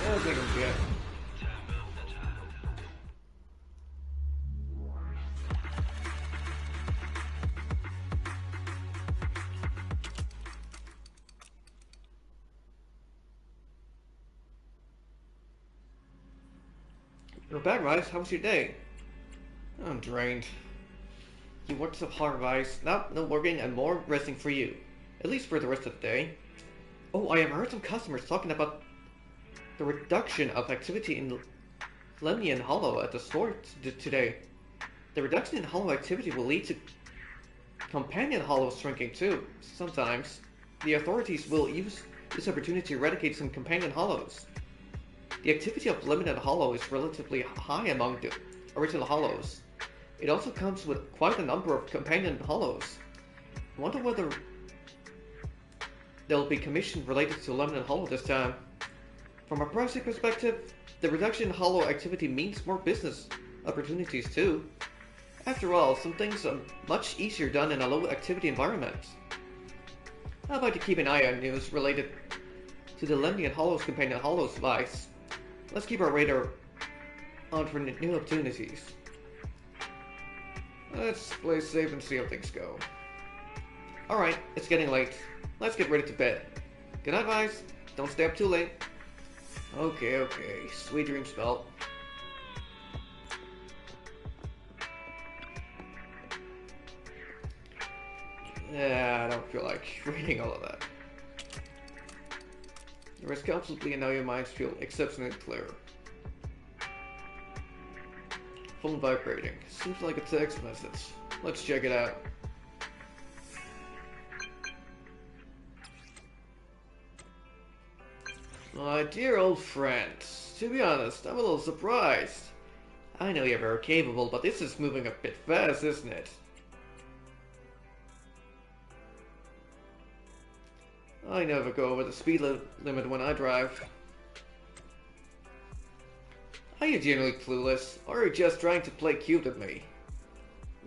I'll take him get. You're back, Rice. How was your day? I'm drained. You worked so hard, Rice. Now, no working and more resting for you. At least for the rest of the day. Oh, I have heard some customers talking about the reduction of activity in Lemnian Hollow at the store today. The reduction in hollow activity will lead to companion hollows shrinking too. Sometimes, the authorities will use this opportunity to eradicate some companion hollows. The activity of Lemnian Hollow is relatively high among the original hollows. It also comes with quite a number of companion hollows. I wonder whether there will be commission related to Lemnian Hollow this time. From a pricing perspective, the reduction in hollow activity means more business opportunities too. After all, some things are much easier done in a low activity environment. How about you keep an eye on news related to the Lemnian Hollow's companion hollows, Vice? Let's keep our radar on for new opportunities. Let's play safe and see how things go. Alright, it's getting late. Let's get ready to bed. Good night, Vice. Don't stay up too late. Okay. Sweet dreams, Spell. Yeah, I don't feel like reading all of that. The rest comfortably and now your minds feel exceptionally clear. Phone vibrating. Seems like a text message. Let's check it out. My dear old friend, to be honest, I'm a little surprised. I know you're very capable, but this is moving a bit fast, isn't it? I never go over the speed limit when I drive. Are you genuinely clueless, or are you just trying to play cute with me?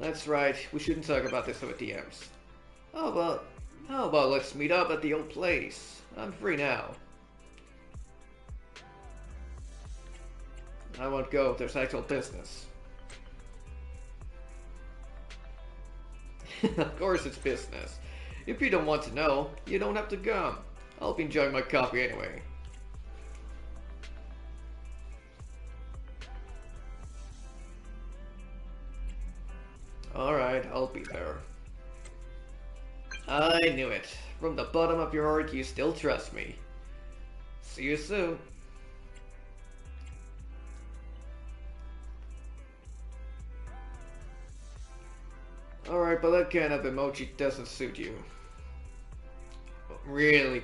That's right, we shouldn't talk about this over DMs. How about let's meet up at the old place? I'm free now. I won't go if there's actual business. Of course it's business. If you don't want to know, you don't have to come. I'll be enjoying my coffee anyway. Alright, I'll be there. I knew it. From the bottom of your heart, you still trust me. See you soon. Alright, but that kind of emoji doesn't suit you. Really,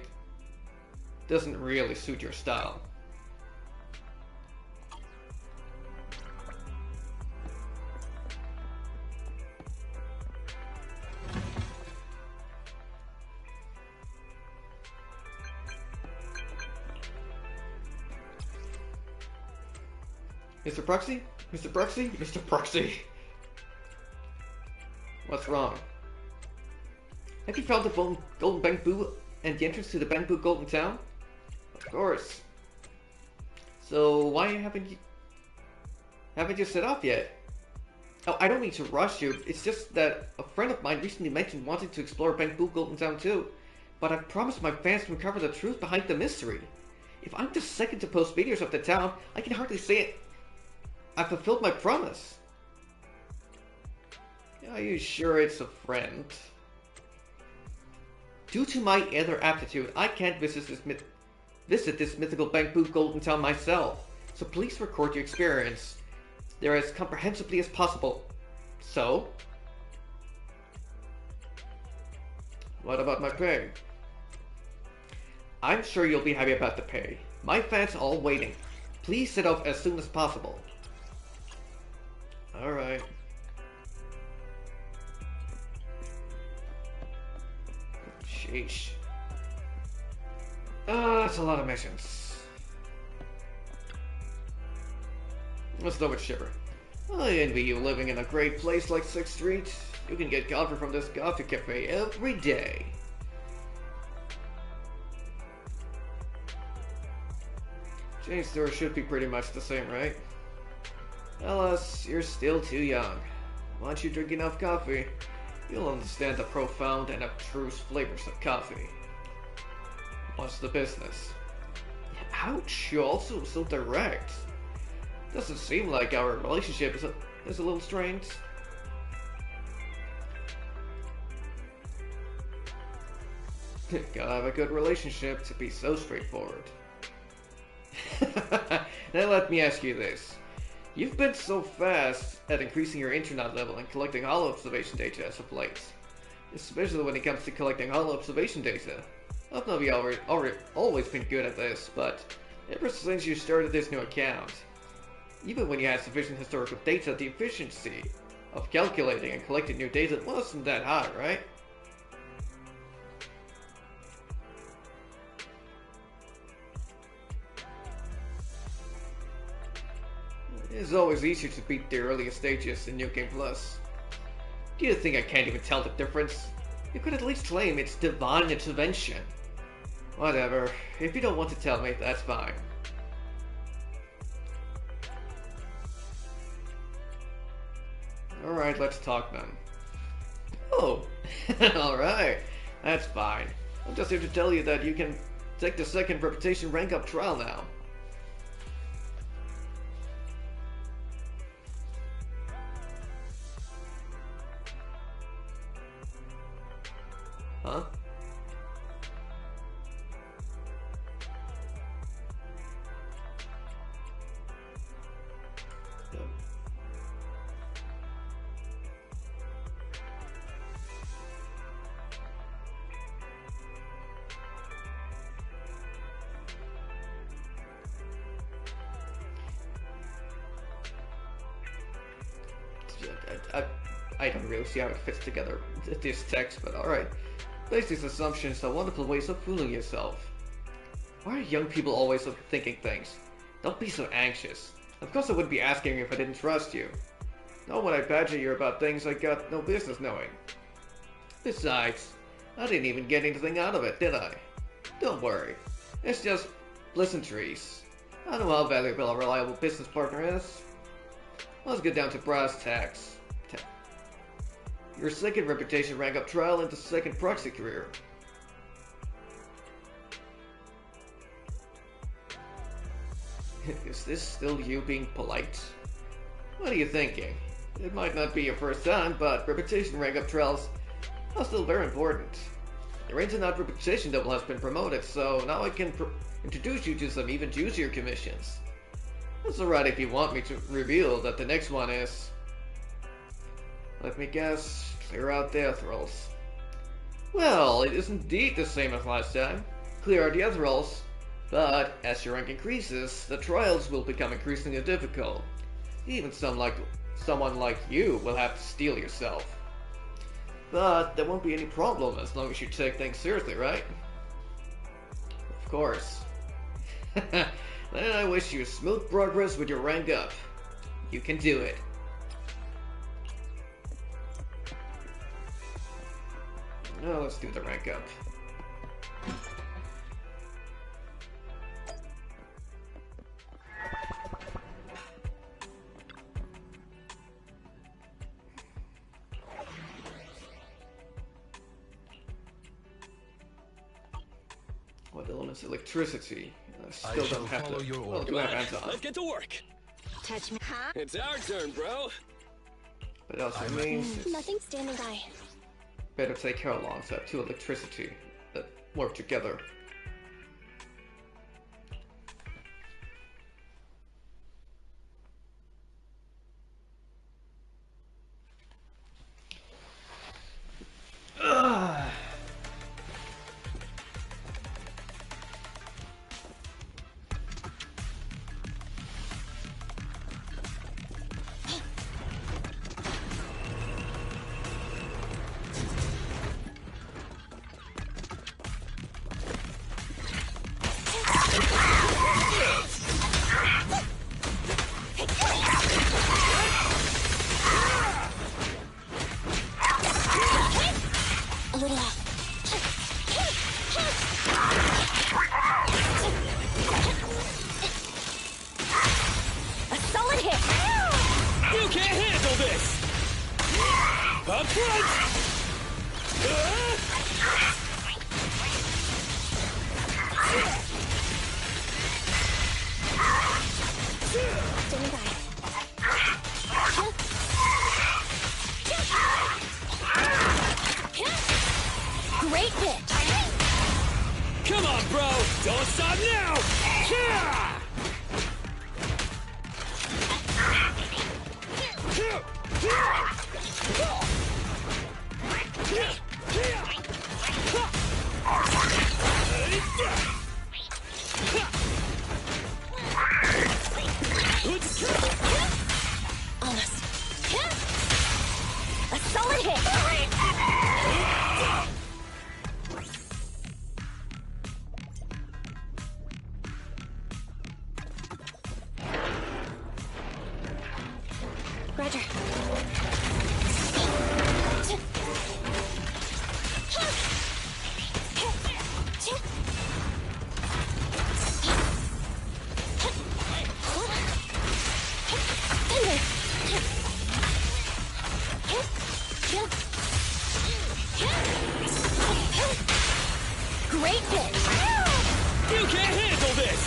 doesn't really suit your style. Mr. Proxy? Mr. Proxy? Mr. Proxy? What's wrong? Have you found the Golden Bamboo and the entrance to the Bamboo Golden Town? Of course. So why haven't you set off yet? Oh, I don't mean to rush you. It's just that a friend of mine recently mentioned wanting to explore Bamboo Golden Town too. But I promised my fans to uncover the truth behind the mystery. If I'm the second to post videos of the town, I can hardly say it. I fulfilled my promise. Are you sure it's a friend? Due to my other aptitude, I can't visit this mythical Bamboo Golden Town myself, so please record your experience there as comprehensively as possible. So? What about my pay? I'm sure you'll be happy about the pay. My fans are all waiting. Please set off as soon as possible. Alright. Sheesh. That's a lot of missions. Let's start with Shipper. I envy you living in a great place like 6th Street. You can get coffee from this coffee cafe every day. Chain store should be pretty much the same, right? Alas, you're still too young. Once you drink enough coffee, you'll understand the profound and abstruse flavors of coffee. What's the business? Ouch, you're also so direct. Doesn't seem like our relationship is a little strained. Gotta have a good relationship to be so straightforward. Now let me ask you this. You've been so fast at increasing your internet level and collecting holo observation data as of late. Especially when it comes to collecting holo observation data. I've not always been good at this, but ever since you started this new account, even when you had sufficient historical data, the efficiency of calculating and collecting new data wasn't that high, right? It's always easier to beat the earlier stages in New Game Plus. Do you think I can't even tell the difference? You could at least claim it's divine intervention. Whatever. If you don't want to tell me, that's fine. Alright, let's talk then. Oh! Alright. That's fine. I'm just here to tell you that you can take the second reputation rank up trial now. Huh? I don't really see how it fits together, this text, but alright. Basic assumptions are wonderful ways of fooling yourself. Why are young people always overthinking things? Don't be so anxious. Of course I wouldn't be asking you if I didn't trust you. Not when I badger you about things I got no business knowing. Besides, I didn't even get anything out of it, did I? Don't worry. It's just pleasantries. I know how valuable a reliable business partner is. Let's get down to brass tacks. Your second reputation rank up trial into second proxy career. Is this still you being polite? What are you thinking? It might not be your first time, but reputation rank up trials are still very important. Your ins and out reputation level has been promoted, so now I can introduce you to some even juicier commissions. That's alright if you want me to reveal that the next one is... Let me guess... Clear out death rolls. Well, it is indeed the same as last time. Clear out death rolls. But as your rank increases, the trials will become increasingly difficult. Even someone like you will have to steel yourself. But there won't be any problem as long as you take things seriously, right? Of course. Then I wish you smooth progress with your rank up. You can do it. Now let's do the rank up. What element is electricity? I still don't have to. Well, do have hands on. Let's get to work. Touch me. Huh? It's our turn, bro. But it also means it's Nothing standing by. better take care alongside two electricity that work together. Up front! Standing by. Great pitch! Come on, bro! Don't stop now! Yeah! Almost. A solid hit! Roger. Great pitch! You can't handle this!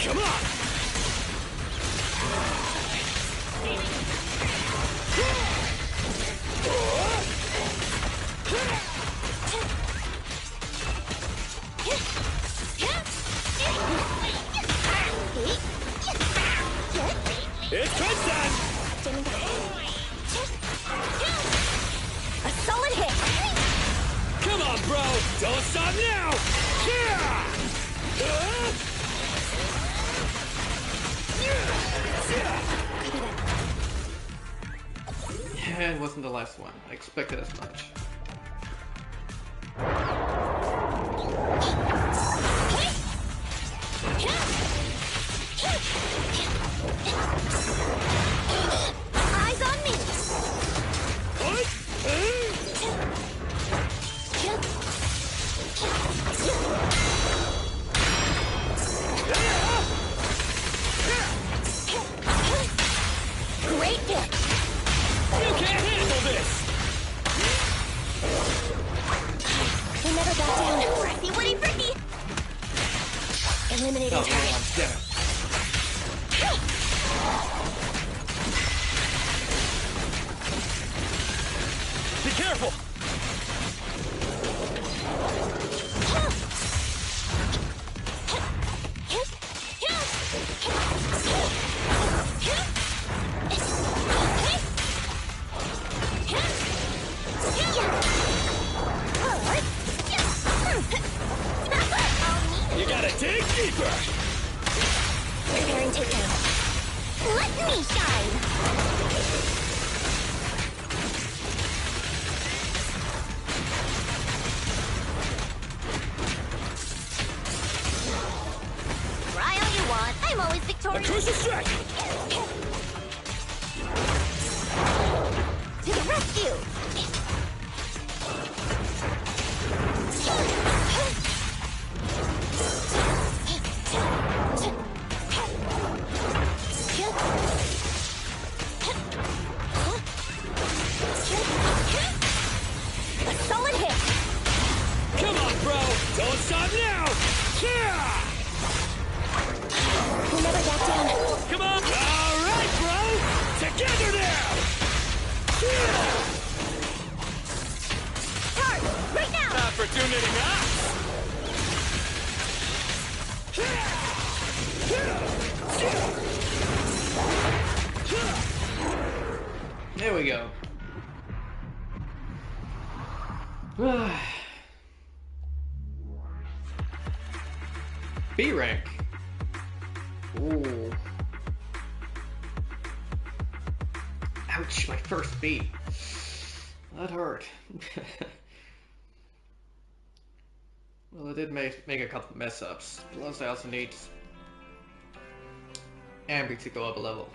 Come on! It's crunch time! A solid hit! Come on, bro! Don't stop now! Yeah! Yeah, it wasn't the last one. I expected as much. Eyes on me! Great pitch! You can't handle this! He never got down. Pressy Woody Bricky! Eliminating Oh, come target. on, damn it. Be careful! You gotta dig deeper! Preparing takedown. Let me shine! Try all you want. I'm always victorious. Crucial strike! To the rescue! A solid hit! Come on, bro! Don't stop now! Yeah! We'll never back down. Come on! Alright, bro! Together now! Yeah! Start! Right now! Opportunity knocks! There we go. B rank. Ooh. Ouch, my first B. That hurt. Well, I did make a couple mess ups. Plus, I also need Amber to go up a level.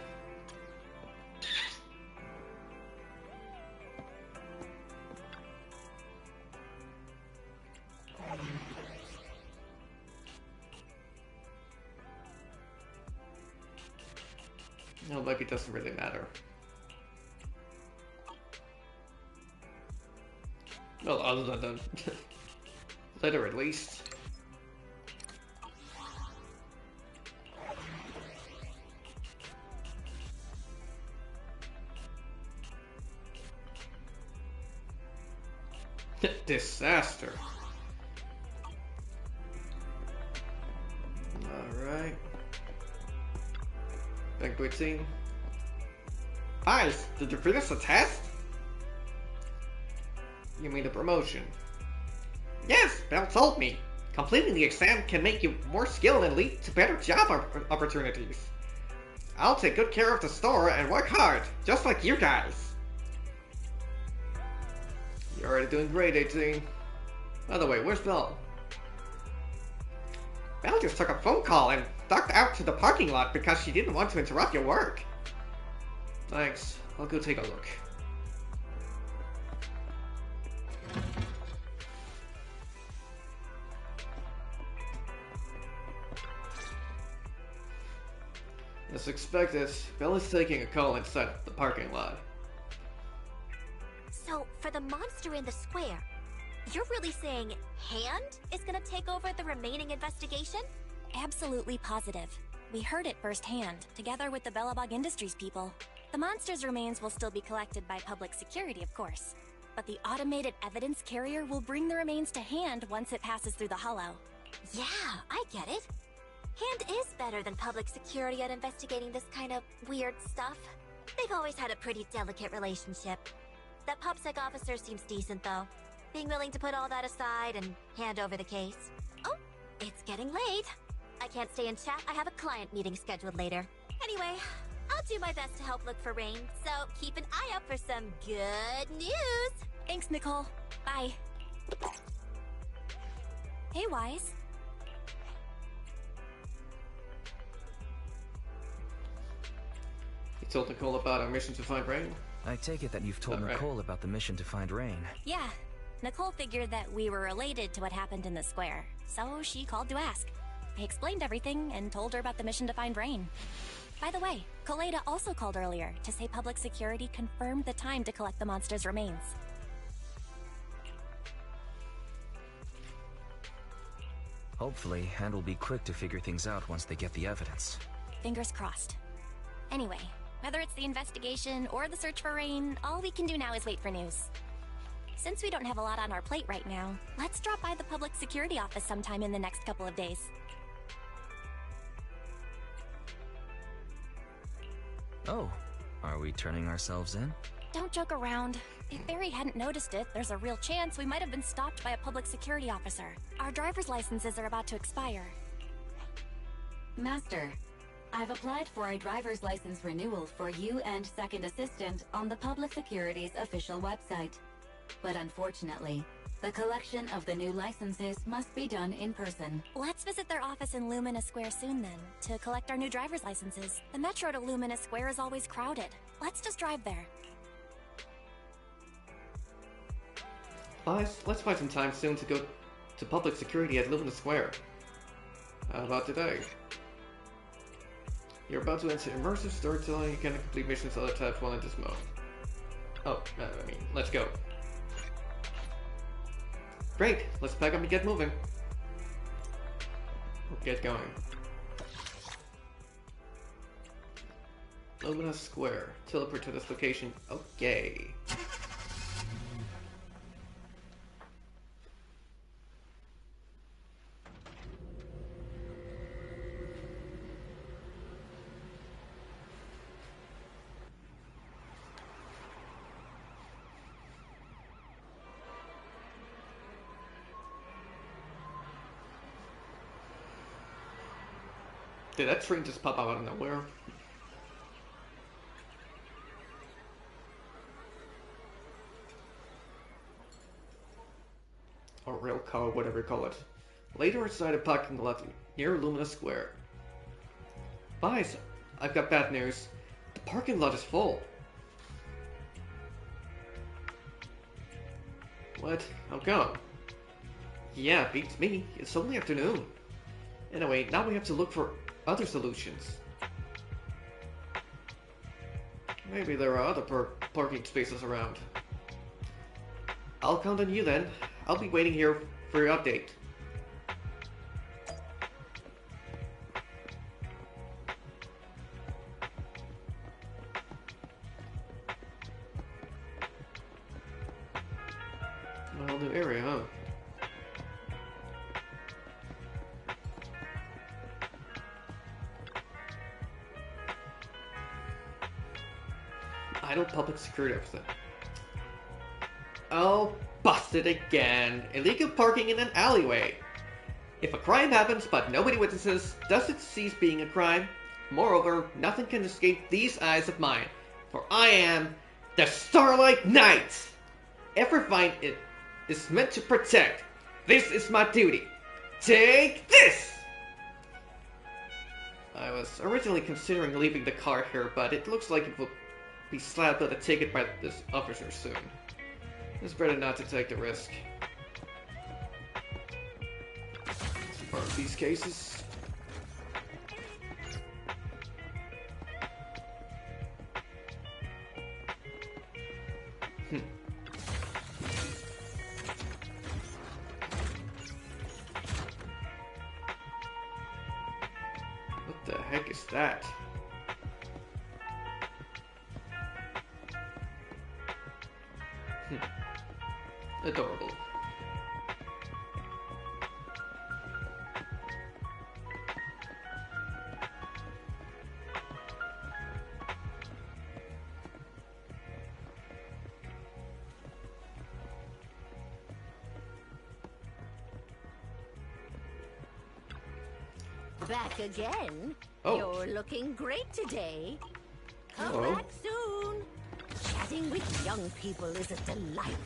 No, maybe it doesn't really matter. Well, other than the letter at least. disaster. Alright. Banquet scene. Ice, did you finish the test? You mean the promotion? Yes, Belle told me. Completing the exam can make you more skilled and lead to better job opportunities. I'll take good care of the store and work hard, just like you guys. You're already doing great, 18. By the way, where's Belle? Belle just took a phone call and ducked out to the parking lot because she didn't want to interrupt your work. Thanks. I'll go take a look. As expected, Belle is taking a call inside the parking lot. So, for the monster in the square, you're really saying Hand is gonna take over the remaining investigation? Absolutely positive. We heard it firsthand, together with the Bellabog Industries people. The monster's remains will still be collected by public security, of course. But the automated evidence carrier will bring the remains to Hand once it passes through the hollow. Yeah, I get it. Hand is better than public security at investigating this kind of weird stuff. They've always had a pretty delicate relationship. That PubSec officer seems decent, though. Being willing to put all that aside and hand over the case. Oh, it's getting late. I can't stay in chat. I have a client meeting scheduled later. Anyway, I'll do my best to help look for Rain, so keep an eye out for some good news. Thanks, Nicole. Bye. Hey, Wise. You told Nicole about our mission to find Rain? I take it that you've told Nicole about the mission to find Rain. Yeah. Nicole figured that we were related to what happened in the square, so she called to ask. I explained everything and told her about the mission to find Rain. By the way, Koleda also called earlier to say public security confirmed the time to collect the monster's remains. Hopefully, Hand will be quick to figure things out once they get the evidence. Fingers crossed. Anyway, whether it's the investigation or the search for Rain, all we can do now is wait for news. Since we don't have a lot on our plate right now, let's drop by the public security office sometime in the next couple of days. Oh, are we turning ourselves in? Don't joke around. If Barry hadn't noticed it, there's a real chance we might have been stopped by a public security officer. Our driver's licenses are about to expire. Master, I've applied for a driver's license renewal for you and Second Assistant on the Public Security's official website. But unfortunately, the collection of the new licenses must be done in person. Let's visit their office in Lumina Square soon then, to collect our new driver's licenses. The metro to Lumina Square is always crowded. Let's just drive there. Guys, let's find some time soon to go to public security at Lumina Square. How about today? You're about to enter immersive storytelling. You can complete missions other types while in this mode. Oh, I mean, let's go. Great, let's pack up and get moving. Get going. Lumina Square. Teleport to this location. Okay. Did that train just pop out of nowhere? Or rail car, whatever you call it. Later inside a parking lot near Lumina Square. Guys, I've got bad news. The parking lot is full. What? How come? Yeah, beats me. It's only afternoon. Anyway, now we have to look for other solutions. Maybe there are other parking spaces around. I'll count on you then. I'll be waiting here for your update. A whole new area. idle public security officer. Oh, busted again. Illegal parking in an alleyway. If a crime happens but nobody witnesses, does it cease being a crime? Moreover, nothing can escape these eyes of mine, for I am the Starlight Knight! Every fine it is meant to protect. This is my duty. Take this! I was originally considering leaving the car here, but it looks like it will be slapped with a ticket by this officer soon. It's better not to take the risk. Part of these cases. What the heck is that? Adorable. Back again? Oh. You're looking great today. Come Hello. back soon. Chatting with young people is a delight.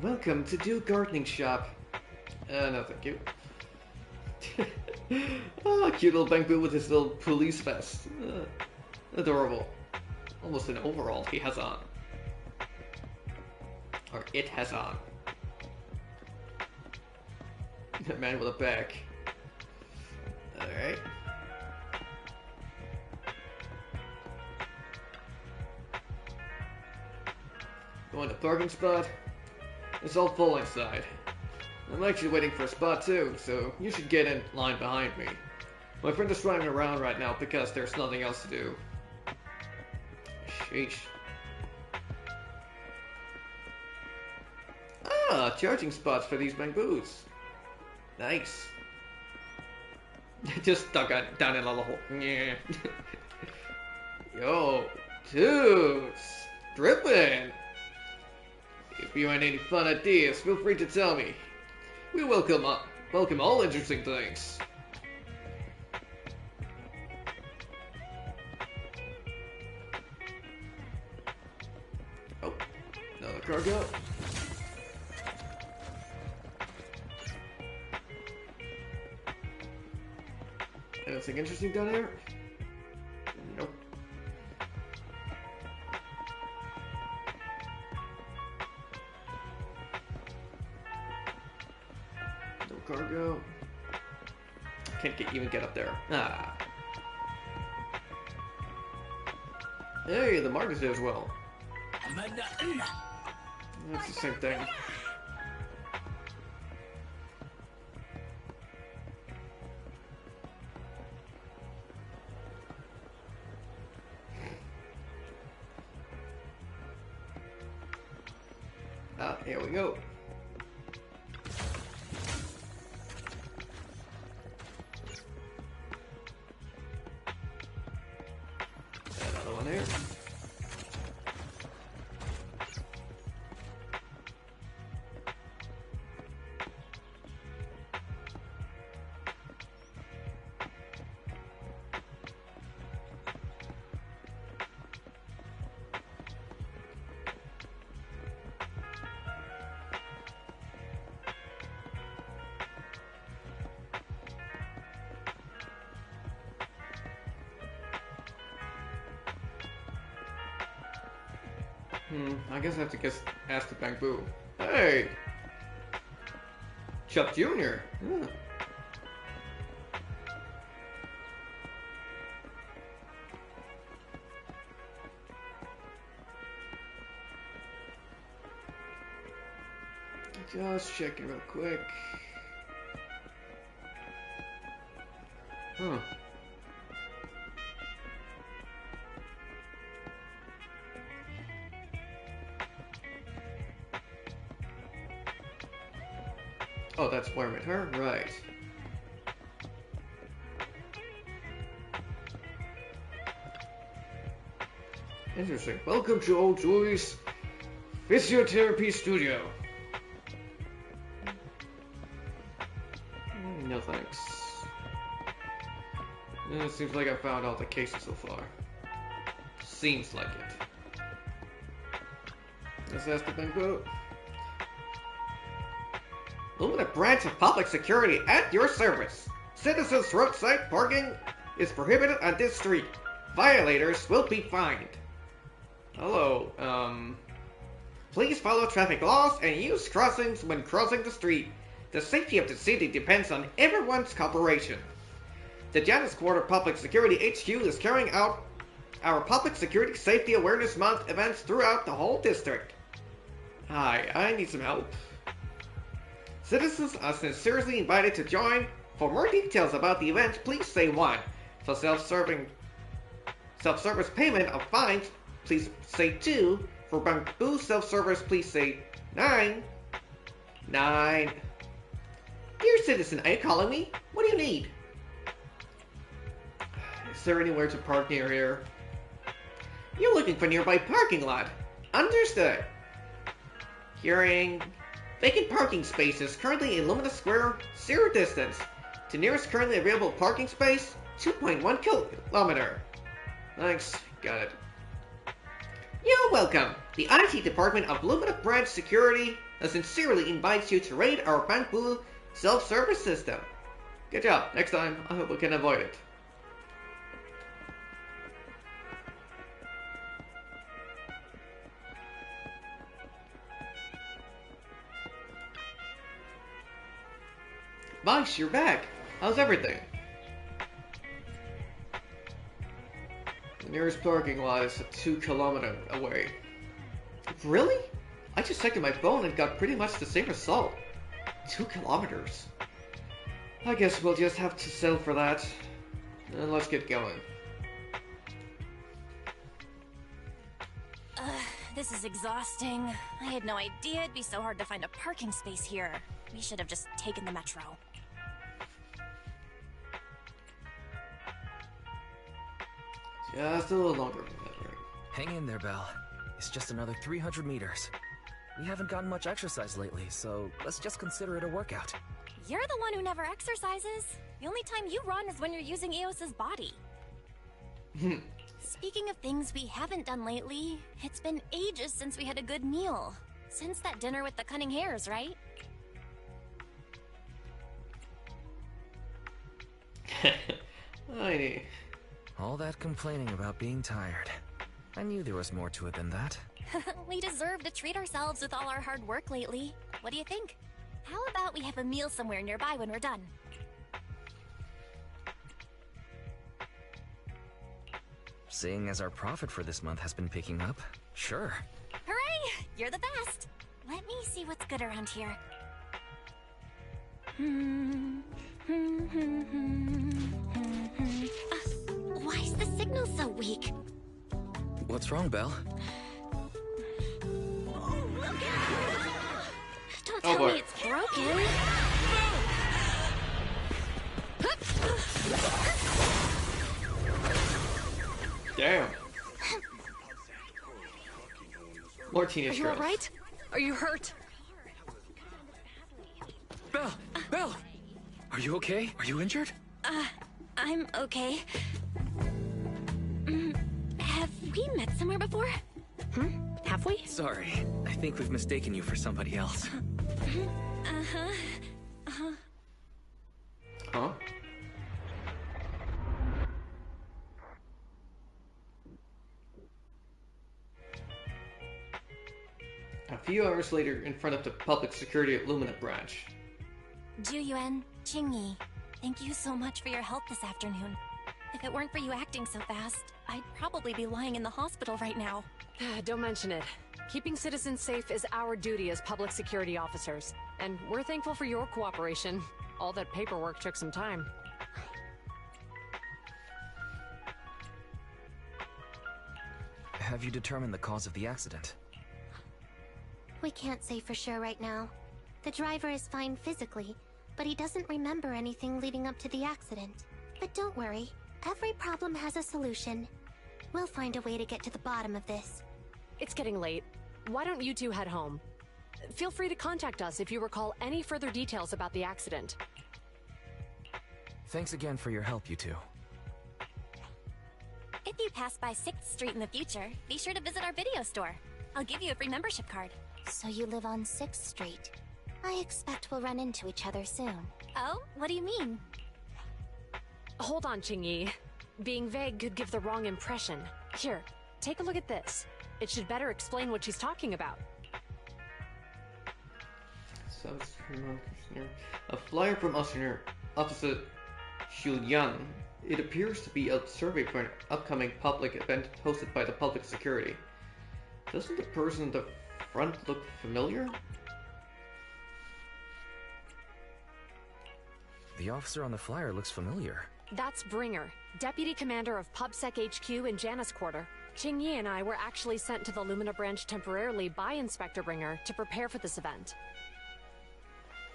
Welcome to Do Gardening Shop. No thank you. Oh, cute little Bangbu with his little police vest. Adorable. Almost an overall he has on. Or it has on. A man with a bag. Alright. Going to parking spot? It's all full inside. I'm actually waiting for a spot too, so you should get in line behind me. My friend is running around right now because there's nothing else to do. Sheesh. Ah, charging spots for these Bangbus. Nice. Just stuck down in a little hole. Yeah. Yo, dudes, drippin'. If you have any fun ideas, feel free to tell me. We welcome all interesting things. Oh, another cargo. Anything interesting down here? Nope. No cargo. Can't even get up there. Ah. Hey, the market's there as well. That's the same thing. Ah, here we go. Another one here. I guess I have to ask the Bangbu. Hey! Chuck Jr. Huh. Just checking real quick. Huh. Oh, that's where I met her? Right. Interesting. Welcome to Old Joy's Physiotherapy Studio. No thanks. It seems like I found all the cases so far. Seems like it. Let's ask the bank quote. Lumina branch of public security at your service. Citizens' roadside parking is prohibited on this street. Violators will be fined. Hello, please follow traffic laws and use crossings when crossing the street. The safety of the city depends on everyone's cooperation. The Janus Quarter Public Security HQ is carrying out our Public Security Safety Awareness Month events throughout the whole district. Hi, I need some help. Citizens are sincerely invited to join. For more details about the event, please say 1. For self-service payment of fines, please say 2. For bamboo self-service, please say 9. 9. Dear citizen, are you calling me? What do you need? Is there anywhere to park near here? You're looking for nearby parking lot. Understood. Hearing. Vacant parking spaces currently in Lumina Square, 0 distance. To nearest currently available parking space, 2.1 kilometer. Thanks, got it. You're welcome. The IT department of Lumina Branch Security sincerely invites you to raid our bamboo self-service system. Good job. Next time, I hope we can avoid it. Vice, you're back. How's everything? The nearest parking lot is 2 kilometers away. Really? I just checked my phone and got pretty much the same result. 2 kilometers. I guess we'll just have to settle for that. And let's get going. This is exhausting. I had no idea it'd be so hard to find a parking space here. We should have just taken the metro. Just a little longer than that, right? Hang in there, Belle. It's just another 300 meters. We haven't gotten much exercise lately, so let's just consider it a workout. You're the one who never exercises. The only time you run is when you're using Eos's body. Speaking of things we haven't done lately, it's been ages since we had a good meal. Since that dinner with the cunning hares, right? I All that complaining about being tired. I knew there was more to it than that. We deserve to treat ourselves with all our hard work lately. What do you think? How about we have a meal somewhere nearby when we're done? Seeing as our profit for this month has been picking up, sure. Hooray! You're the best! Let me see what's good around here. Why is the signal so weak? What's wrong, Belle? Don't tell me it's broken. Damn. More teenage Are you girls. alright? Are you hurt? Belle! Belle! Are you okay? Are you injured? I'm okay. Have we met somewhere before? Have we? Sorry, I think we've mistaken you for somebody else. Huh? A few hours later, in front of the Public Security at Lumina branch. Juyuan, Qingyi, thank you so much for your help this afternoon. If it weren't for you acting so fast, I'd probably be lying in the hospital right now. Don't mention it. Keeping citizens safe is our duty as public security officers, and we're thankful for your cooperation. All that paperwork took some time. Have you determined the cause of the accident? We can't say for sure right now. The driver is fine physically, but he doesn't remember anything leading up to the accident. But don't worry, every problem has a solution. We'll find a way to get to the bottom of this. It's getting late. Why don't you two head home? Feel free to contact us if you recall any further details about the accident. Thanks again for your help, you two. If you pass by 6th Street in the future, be sure to visit our video store. I'll give you a free membership card. So you live on 6th Street. I expect we'll run into each other soon. Oh? What do you mean? Hold on, Qingyi. Being vague could give the wrong impression. Here, take a look at this. It should better explain what she's talking about. A flyer from Officer Xulian. It appears to be a survey for an upcoming public event hosted by the public security. Doesn't the person in the front look familiar? The officer on the flyer looks familiar. That's Bringer, Deputy Commander of PubSec HQ in Janus Quarter. Qingyi and I were actually sent to the Lumina branch temporarily by Inspector Bringer to prepare for this event.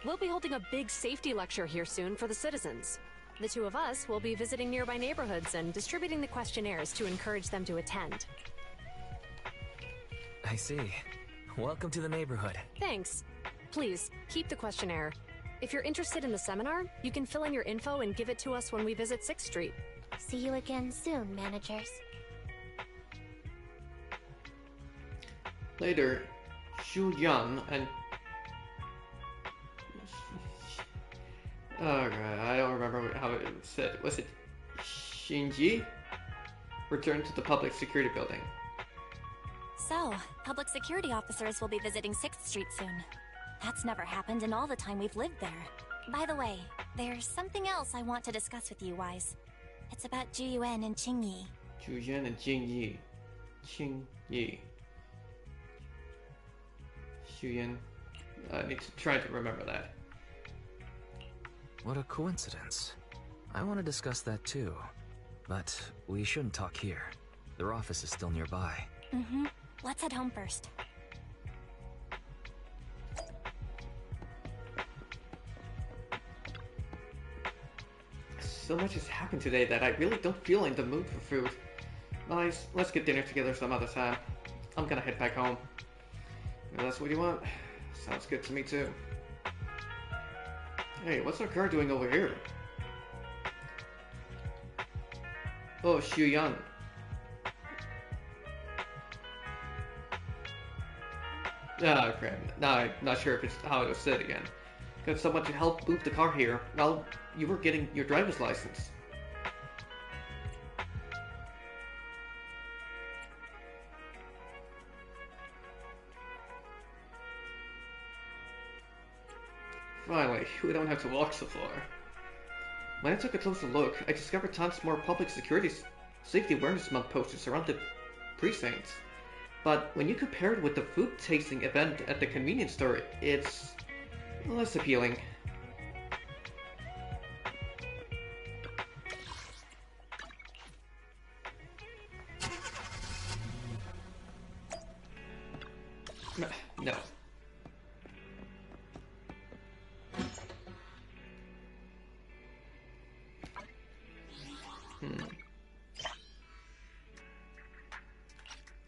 We'll be holding a big safety lecture here soon for the citizens. The two of us will be visiting nearby neighborhoods and distributing the questionnaires to encourage them to attend. I see. Welcome to the neighborhood. Thanks. Please, keep the questionnaire. If you're interested in the seminar, you can fill in your info and give it to us when we visit 6th Street. See you again soon, managers. Later, Xu Yan and... Oh god, I don't remember how it said. Was it Shinji? Returned to the public security building. So, public security officers will be visiting 6th Street soon. That's never happened in all the time we've lived there. By the way, there's something else I want to discuss with you, Wise. It's about Zhu Yuan and Qingyi. Zhu Yuan and Qingyi. Qingyi. Xu Yan. I need to try to remember that. What a coincidence. I want to discuss that too. But we shouldn't talk here. Their office is still nearby. Mm-hmm. Let's head home first. So much has happened today that I really don't feel in the mood for food. Nice, let's get dinner together some other time. I'm gonna head back home. If that's what you want, sounds good to me too. Hey, what's our car doing over here? Oh, Xu Yan. Ah, crap. Now I'm not sure if it's how it was said again. Got someone to help move the car here while you were getting your driver's license. Finally, we don't have to walk so far. When I took a closer look, I discovered tons more public security safety awareness month posters around the precincts. But when you compare it with the food tasting event at the convenience store, it's less appealing. No.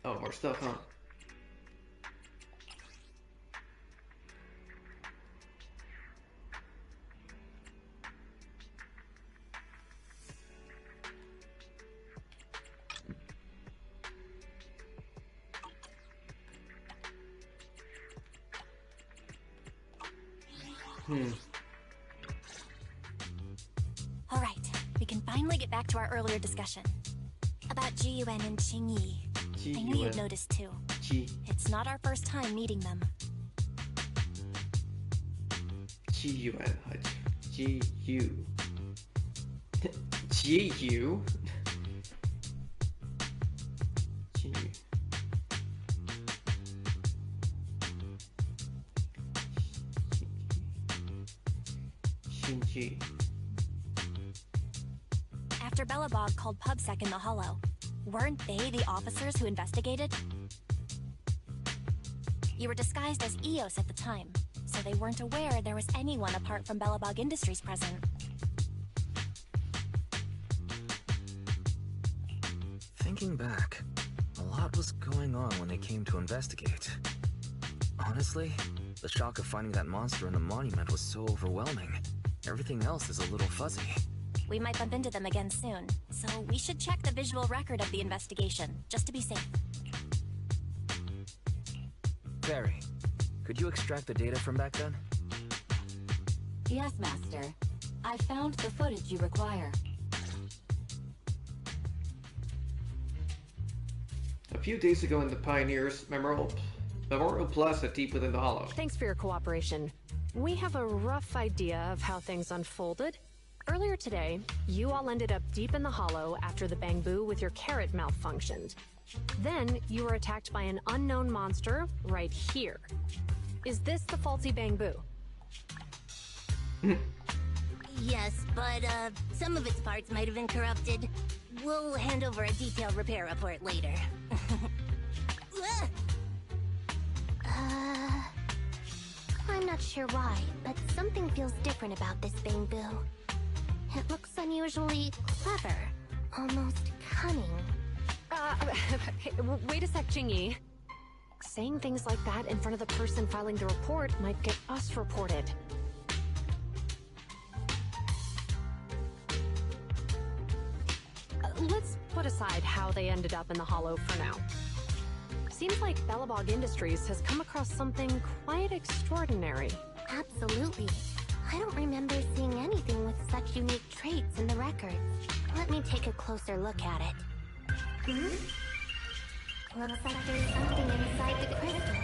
Oh, more stuff, huh? All right, we can finally get back to our earlier discussion. About Zhu Yuan and Qingyi. I knew you'd noticed too. It's not our first time meeting them. Zhu Yuan. G-U. G-U? Shinji. After Bellabog called PubSec in the Hollow, weren't they the officers who investigated? You were disguised as EOS at the time, so they weren't aware there was anyone apart from Bellabog Industries present. Thinking back, a lot was going on when they came to investigate. Honestly, the shock of finding that monster in the monument was so overwhelming. Everything else is a little fuzzy. We might bump into them again soon, so we should check the visual record of the investigation, just to be safe. Barry, could you extract the data from back then? Yes, Master. I found the footage you require. A few days ago in the Pioneers Memorial Plaza deep within the hollow. Thanks for your cooperation. We have a rough idea of how things unfolded. Earlier today, you all ended up deep in the hollow after the bamboo with your carrot malfunctioned. Then, you were attacked by an unknown monster right here. Is this the faulty bamboo? Yes, but some of its parts might have been corrupted. We'll hand over a detailed repair report later. I'm not sure why, but something feels different about this bamboo. It looks unusually clever, almost cunning. Wait a sec, Jingyi. Saying things like that in front of the person filing the report might get us reported. Let's put aside how they ended up in the hollow for now. Seems like Bellabog Industries has come across something quite extraordinary. Absolutely. I don't remember seeing anything with such unique traits in the records. Let me take a closer look at it. Looks like there's something inside the crystal.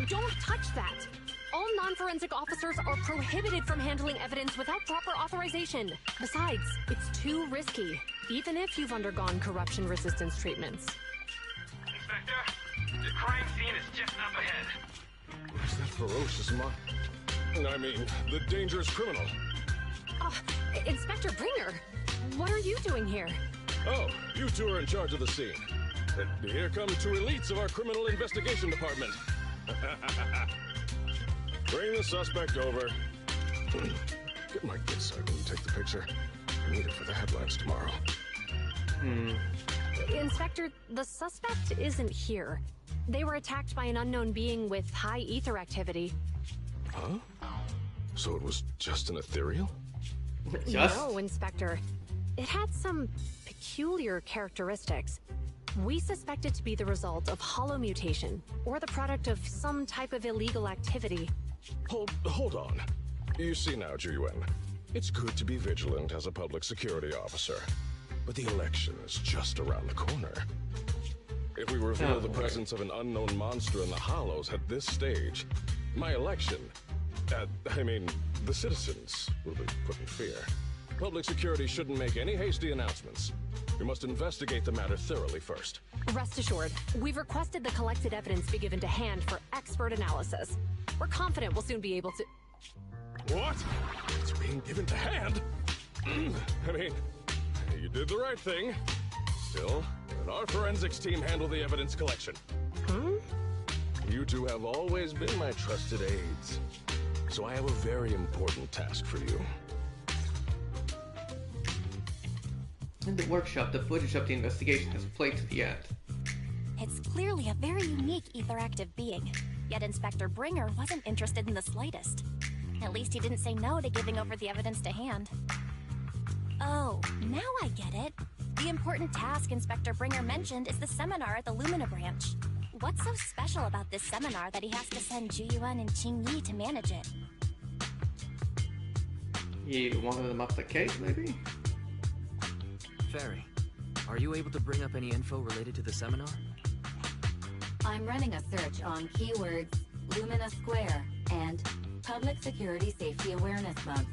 Don't touch that! All non-forensic officers are prohibited from handling evidence without proper authorization. Besides, it's too risky, even if you've undergone corruption resistance treatments. Inspector, the crime scene is just up ahead. Where's that ferocious the dangerous criminal? Inspector Bringer, what are you doing here? Oh, you two are in charge of the scene. Here come two elites of our criminal investigation department. Bring the suspect over. Get my kit so I can take the picture. I need it for the headlines tomorrow. Inspector, the suspect isn't here. They were attacked by an unknown being with high ether activity. Huh? So it was just an ethereal? Just? No, Inspector. It had some peculiar characteristics. We suspect it to be the result of hollow mutation, or the product of some type of illegal activity. Hold on. You see now, Juyuan, it's good to be vigilant as a public security officer, but the election is just around the corner. If we reveal the presence of an unknown monster in the hollows at this stage, my election, the citizens will be put in fear. Public security shouldn't make any hasty announcements. We must investigate the matter thoroughly first. Rest assured, we've requested the collected evidence be given to hand for expert analysis. We're confident we'll soon be able to... What? It's being given to hand? You did the right thing. Still, let our forensics team handle the evidence collection. You two have always been my trusted aides. So I have a very important task for you. In the workshop, the footage of the investigation has played to the end. It's clearly a very unique etheractive being, yet Inspector Bringer wasn't interested in the slightest. At least he didn't say no to giving over the evidence to hand. Oh, now I get it. The important task Inspector Bringer mentioned is the seminar at the Lumina branch. What's so special about this seminar that he has to send Juyuan and Qingyi to manage it? He wanted them up the case, maybe? Fairy, are you able to bring up any info related to the seminar? I'm running a search on keywords Lumina Square and Public Security Safety Awareness Month.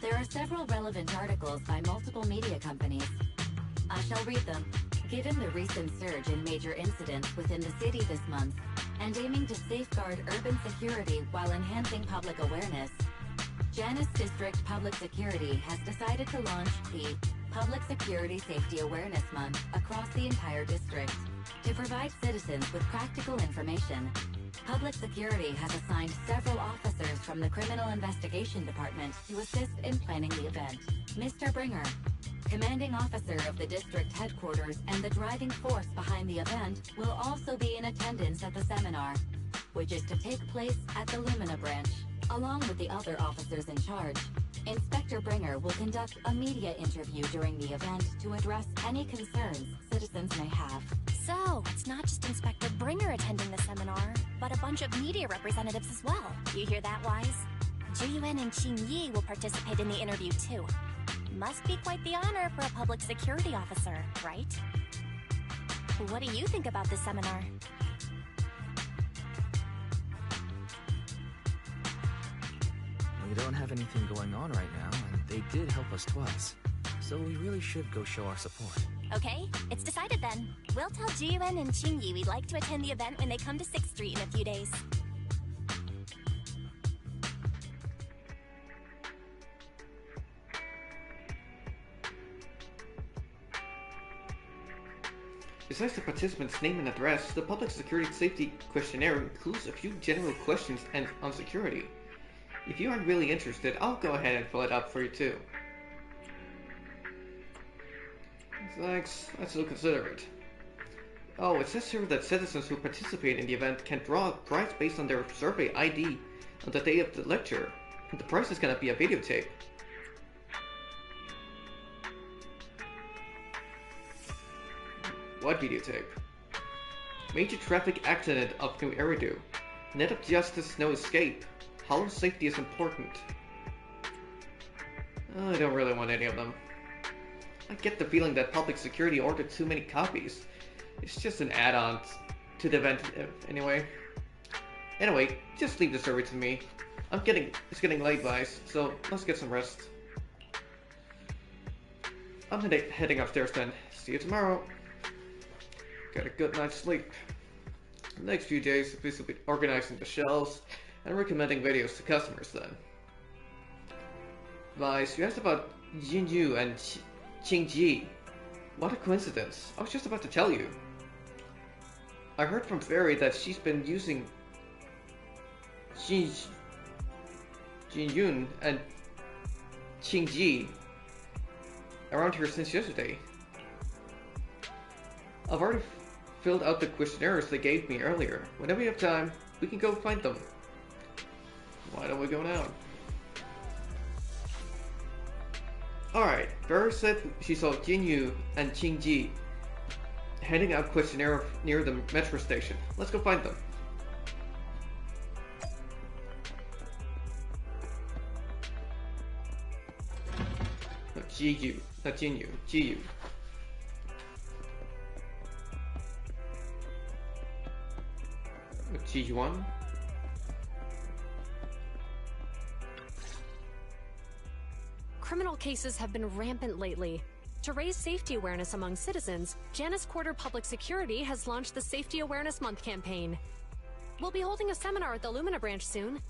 There are several relevant articles by multiple media companies. I shall read them. Given the recent surge in major incidents within the city this month, and aiming to safeguard urban security while enhancing public awareness, Janus District Public Security has decided to launch the Public Security Safety Awareness Month across the entire district to provide citizens with practical information. Public Security has assigned several officers from the Criminal Investigation Department to assist in planning the event. Mr. Bringer, commanding officer of the district headquarters and the driving force behind the event, will also be in attendance at the seminar, which is to take place at the Lumina branch, along with the other officers in charge. Inspector Bringer will conduct a media interview during the event to address any concerns citizens may have. So, it's not just Inspector Bringer attending the seminar, but a bunch of media representatives as well. You hear that, Wise? Juyuan and Qing Yi will participate in the interview too. Must be quite the honor for a public security officer, right? What do you think about this seminar? We don't have anything going on right now, and they did help us twice. So we really should go show our support. Okay, it's decided then. We'll tell Jiyuan and Qingyi we'd like to attend the event when they come to 6th Street in a few days. Besides the participant's name and address, the Public Security Safety Questionnaire includes a few general questions on security. If you aren't really interested, I'll go ahead and fill it up for you too. Thanks, I still consider it. Oh, it says here that citizens who participate in the event can draw a prize based on their survey ID on the day of the lecture, and the prize is gonna be a videotape. What videotape? Major traffic accident of New Eridu. Net of justice, no escape. Hollow safety is important. I don't really want any of them. I get the feeling that Public Security ordered too many copies. It's just an add-on to the event anyway. Anyway, just leave the survey to me. It's getting late, guys, so let's get some rest. I'm heading upstairs then. See you tomorrow. Get a good night's sleep. The next few days, we will be organizing the shelves and recommending videos to customers then. Vice, you asked about Jinyu and Qingji. What a coincidence. I was just about to tell you. I heard from Fairy that she's been using Jinyun and Qingji around here since yesterday. I've already filled out the questionnaires they gave me earlier. Whenever you have time, we can go find them. Why don't we go now? Alright, Fairy said she saw Jinyu and Qingji handing out questionnaire near the metro station. Let's go find them. No, Jiyu, not Jinyu, Jiyu. Jijuan? Criminal cases have been rampant lately. To raise safety awareness among citizens, Janus Quarter Public Security has launched the Safety Awareness Month campaign. We'll be holding a seminar at the Lumina branch soon.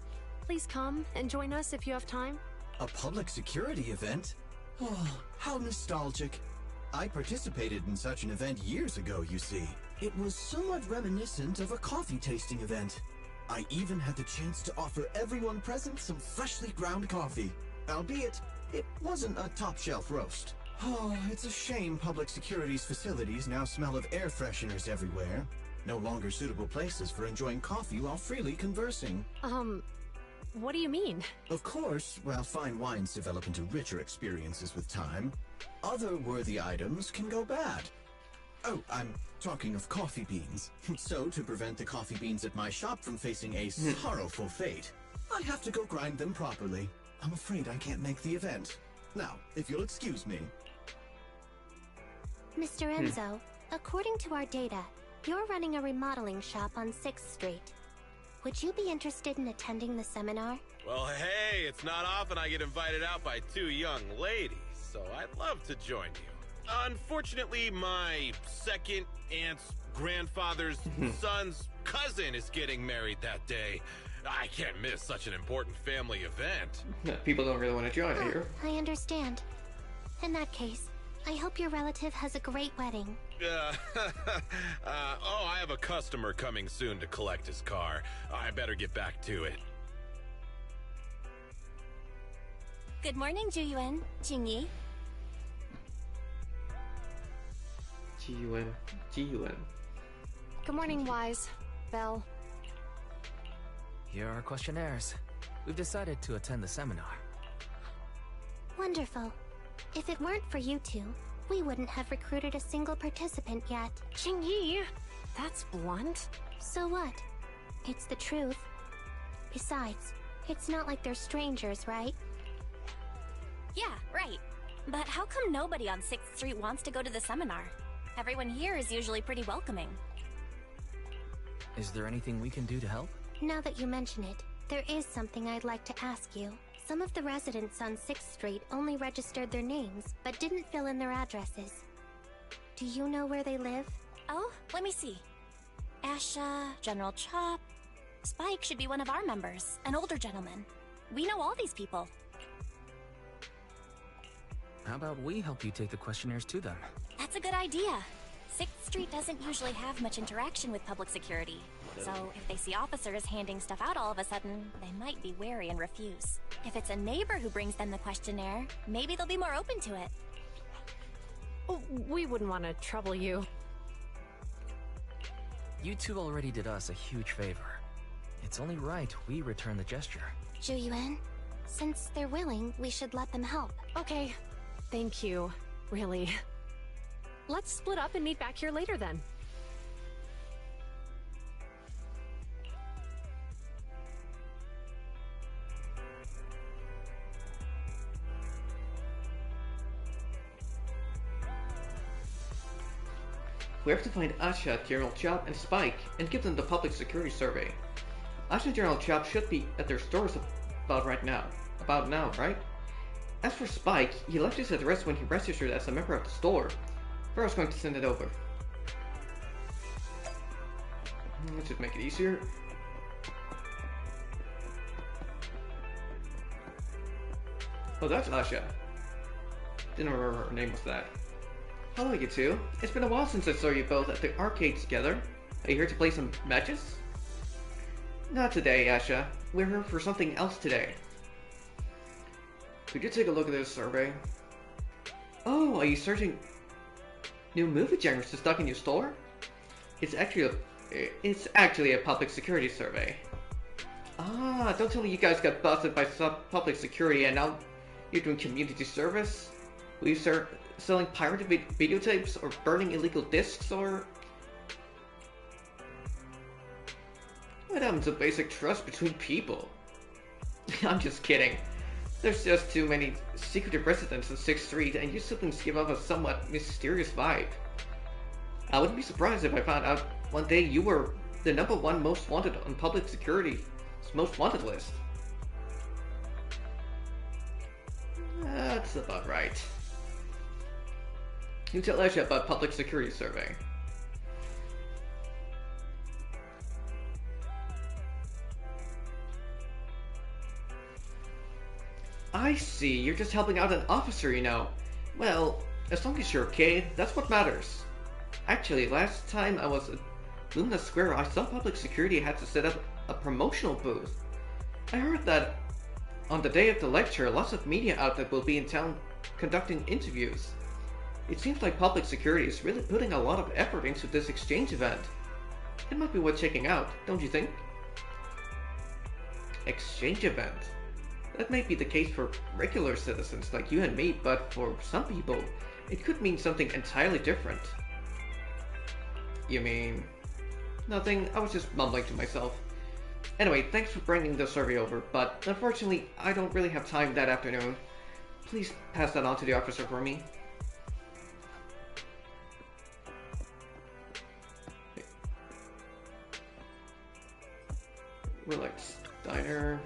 Please come and join us if you have time. A public security event? Oh, how nostalgic. I participated in such an event years ago, you see. It was somewhat reminiscent of a coffee tasting event. I even had the chance to offer everyone present some freshly ground coffee. Albeit, it wasn't a top-shelf roast. Oh, it's a shame Public Security's facilities now smell of air fresheners everywhere. No longer suitable places for enjoying coffee while freely conversing. What do you mean? Of course, while fine wines develop into richer experiences with time, other worthy items can go bad. Oh, I'm talking of coffee beans. So, to prevent the coffee beans at my shop from facing a sorrowful fate, I have to go grind them properly. I'm afraid I can't make the event. Now, if you'll excuse me. Mr. Enzo, according to our data, you're running a remodeling shop on 6th Street. Would you be interested in attending the seminar? Well, hey, it's not often I get invited out by two young ladies, so I'd love to join you. Unfortunately, my second aunt's grandfather's son's cousin is getting married that day. I can't miss such an important family event. People don't really want to join here. I understand. In that case, I hope your relative has a great wedding. Oh, I have a customer coming soon to collect his car. I better get back to it. Good morning, Juyuan, Jingyi. G-U-N. Good morning, Wise. Belle. Here are our questionnaires. We've decided to attend the seminar. Wonderful. If it weren't for you two, we wouldn't have recruited a single participant yet. Jingyi! That's blunt. So what? It's the truth. Besides, it's not like they're strangers, right? Yeah, right. But how come nobody on 6th Street wants to go to the seminar? Everyone here is usually pretty welcoming. Is there anything we can do to help? Now that you mention it, there is something I'd like to ask you. Some of the residents on 6th Street only registered their names, but didn't fill in their addresses. Do you know where they live? Oh, let me see. Asha, General Chop... Spike should be one of our members, an older gentleman. We know all these people. How about we help you take the questionnaires to them? That's a good idea. 6th Street doesn't usually have much interaction with public security. So if they see officers handing stuff out all of a sudden, they might be wary and refuse. If it's a neighbor who brings them the questionnaire, maybe they'll be more open to it. Oh, we wouldn't want to trouble you. You two already did us a huge favor. It's only right we return the gesture. Juyuan, since they're willing, we should let them help. Okay. Thank you. Really. Let's split up and meet back here later then. We have to find Asha, General Chop, and Spike, and give them the public security survey. Asha and General Chop should be at their stores about now, right? As for Spike, he left his address when he registered as a member of the store. Pharaoh's going to send it over. Let's just make it easier. Oh, that's Asha. Didn't remember her name was that. Hello, you two. It's been a while since I saw you both at the arcade together. Are you here to play some matches? Not today, Asha. We're here for something else today. Could you take a look at this survey? Oh, are you searching new movie genres to stock in your store? It's actually a public security survey. Ah, don't tell me you guys got busted by public security and now you're doing community service? Will you start selling pirated videotapes or burning illegal discs or... What happens to basic trust between people? I'm just kidding. There's just too many secretive residents on 6th Street, and you siblings give off a somewhat mysterious vibe. I wouldn't be surprised if I found out one day you were the #1 most wanted on public security's most wanted list. That's about right. You tell Asha about public security survey. I see, you're just helping out an officer, you know. Well, as long as you're okay, that's what matters. Actually, last time I was at Lumina Square, I saw public security had to set up a promotional booth. I heard that on the day of the lecture, lots of media outlets will be in town conducting interviews. It seems like public security is really putting a lot of effort into this exchange event. It might be worth checking out, don't you think? Exchange event? That may be the case for regular citizens like you and me, but for some people, it could mean something entirely different. You mean... Nothing, I was just mumbling to myself. Anyway, thanks for bringing the survey over, but unfortunately, I don't really have time that afternoon. Please pass that on to the officer for me. Relax. Diner.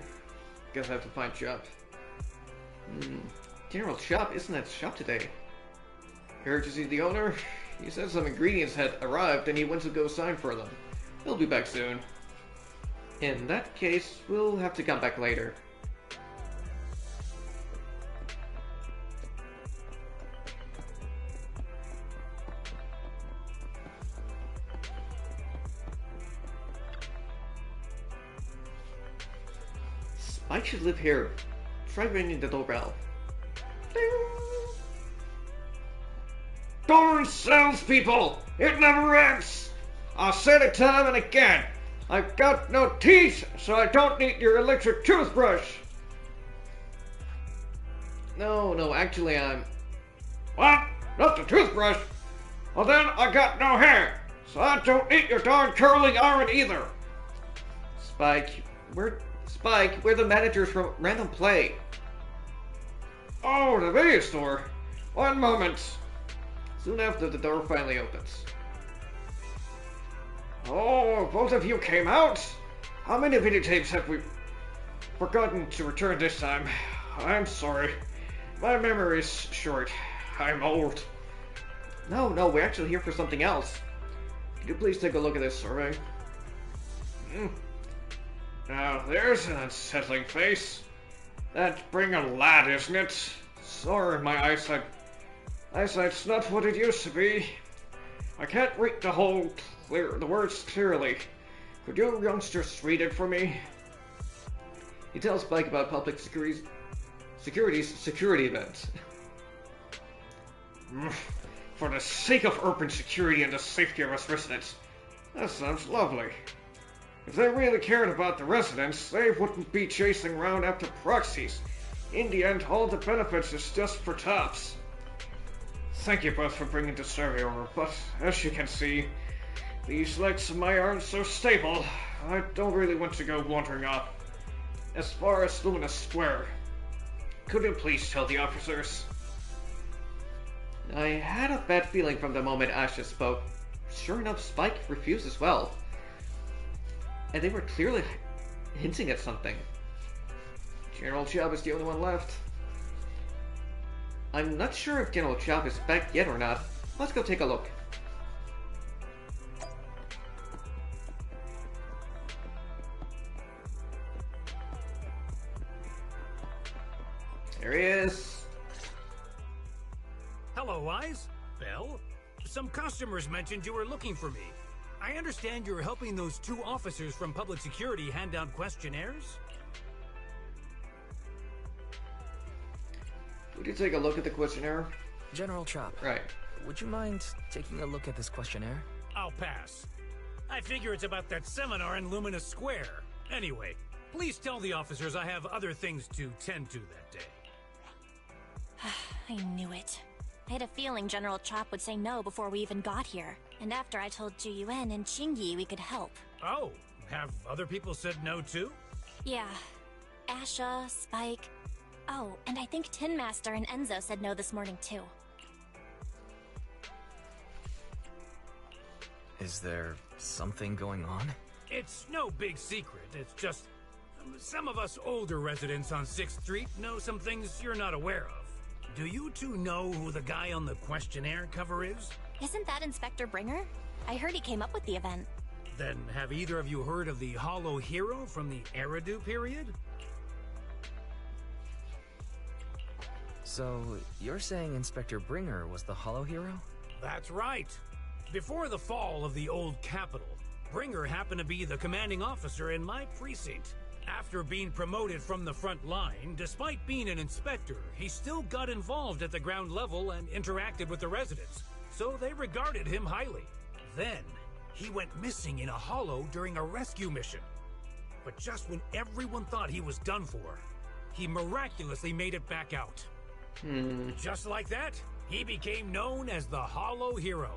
Guess I have to find Chop. General Chop isn't at the shop today. Here to see the owner? He said some ingredients had arrived and he went to go sign for them. He'll be back soon. In that case, we'll have to come back later. Spike should live here. Try ringing the doorbell. Ding. Darn salespeople! It never ends! I'll say it time and again. I've got no teeth, so I don't need your electric toothbrush. No, actually I'm... What? Not the toothbrush? Well then, I got no hair, so I don't need your darn curling iron either. Spike, we're the managers from Random Play. Oh, the video store? One moment. Soon after, the door finally opens. Oh, both of you came out? How many videotapes have we forgotten to return this time? I'm sorry. My memory is short. I'm old. No, we're actually here for something else. Could you please take a look at this survey? Now, there's an unsettling face. That's Bringer lad, isn't it? Sorry, my eyesight's not what it used to be. I can't read the words clearly. Could you youngsters read it for me? He tells Spike about public security's security events. For the sake of urban security and the safety of us residents. That sounds lovely. If they really cared about the residents, they wouldn't be chasing around after proxies. In the end, all the benefits is just for tops. Thank you both for bringing the survey over, but as you can see, these legs of mine aren't so stable. I don't really want to go wandering off. As far as Lumina Square, could you please tell the officers? I had a bad feeling from the moment Asha spoke. Sure enough, Spike refused as well. And they were clearly hinting at something. General Chop is the only one left. I'm not sure if General Chop is back yet or not. Let's go take a look. There he is. Hello, Wise. Belle? Some customers mentioned you were looking for me. I understand you're helping those 2 officers from public security hand out questionnaires? Would you take a look at the questionnaire? General Chop. Right. Would you mind taking a look at this questionnaire? I'll pass. I figure it's about that seminar in Lumina Square. Anyway, please tell the officers I have other things to tend to that day. I knew it. I had a feeling General Chop would say no before we even got here. And after I told Juyuan and Qingyi we could help. Oh, have other people said no too? Yeah. Asha, Spike. Oh, and I think Tin Master and Enzo said no this morning too. Is there something going on? It's no big secret. It's just some of us older residents on 6th Street know some things you're not aware of. Do you 2 know who the guy on the questionnaire cover is? Isn't that Inspector Bringer? I heard he came up with the event. Then have either of you heard of the Hollow Hero from the Eridu period? So, you're saying Inspector Bringer was the Hollow Hero? That's right. Before the fall of the old capital, Bringer happened to be the commanding officer in my precinct. After being promoted from the front line, despite being an inspector, he still got involved at the ground level and interacted with the residents, so they regarded him highly. Then, he went missing in a hollow during a rescue mission. But just when everyone thought he was done for, he miraculously made it back out. Just like that, he became known as the Hollow Hero.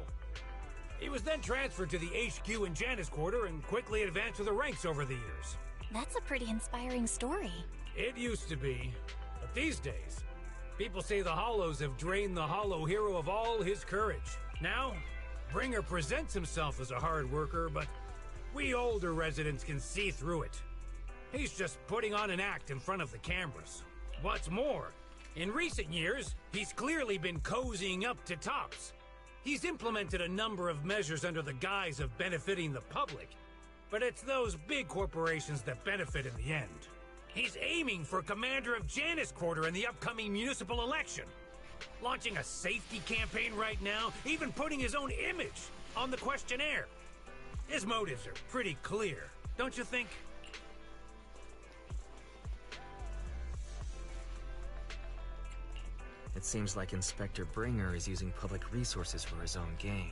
He was then transferred to the HQ in Janus Quarter and quickly advanced to the ranks over the years. That's a pretty inspiring story. It used to be, but these days, people say the Hollows have drained the Hollow Hero of all his courage. Now, Bringer presents himself as a hard worker, but we older residents can see through it. He's just putting on an act in front of the cameras. What's more, in recent years, he's clearly been cozying up to tops. He's implemented a number of measures under the guise of benefiting the public, but it's those big corporations that benefit in the end. He's aiming for commander of Janus Quarter in the upcoming municipal election. Launching a safety campaign right now, even putting his own image on the questionnaire. His motives are pretty clear, don't you think? It seems like Inspector Bringer is using public resources for his own gain.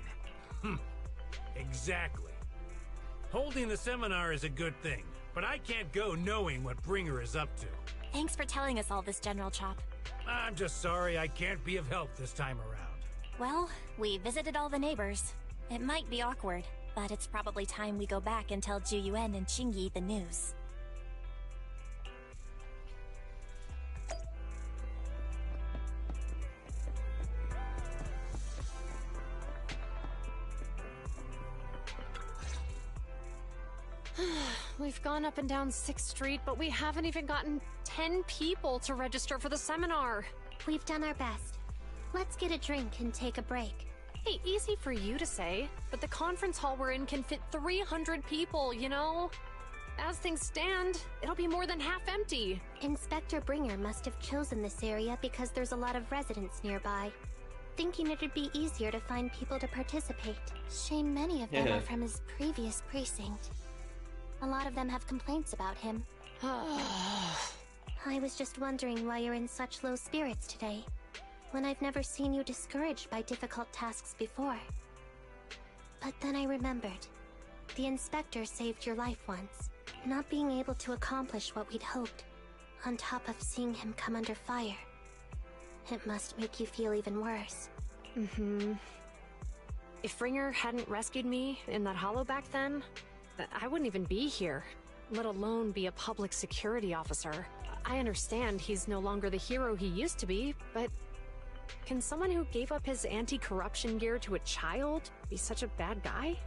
Exactly. Holding the seminar is a good thing, but I can't go knowing what Bringer is up to. Thanks for telling us all this, General Chop. I'm just sorry I can't be of help this time around. Well, we visited all the neighbors. It might be awkward, but it's probably time we go back and tell Juyuan and Qingyi the news. We've gone up and down 6th Street, but we haven't even gotten 10 people to register for the seminar. We've done our best. Let's get a drink and take a break. Hey, easy for you to say, but the conference hall we're in can fit 300 people, you know? As things stand, it'll be more than half empty. Inspector Bringer must have chosen this area because there's a lot of residents nearby, thinking it'd be easier to find people to participate. Shame many of them are from his previous precinct. A lot of them have complaints about him. I was just wondering why you're in such low spirits today, when I've never seen you discouraged by difficult tasks before. But then I remembered. The inspector saved your life once. Not being able to accomplish what we'd hoped, on top of seeing him come under fire. It must make you feel even worse. If Bringer hadn't rescued me in that hollow back then, I wouldn't even be here, let alone be a public security officer. I understand he's no longer the hero he used to be, but can someone who gave up his anti-corruption gear to a child be such a bad guy?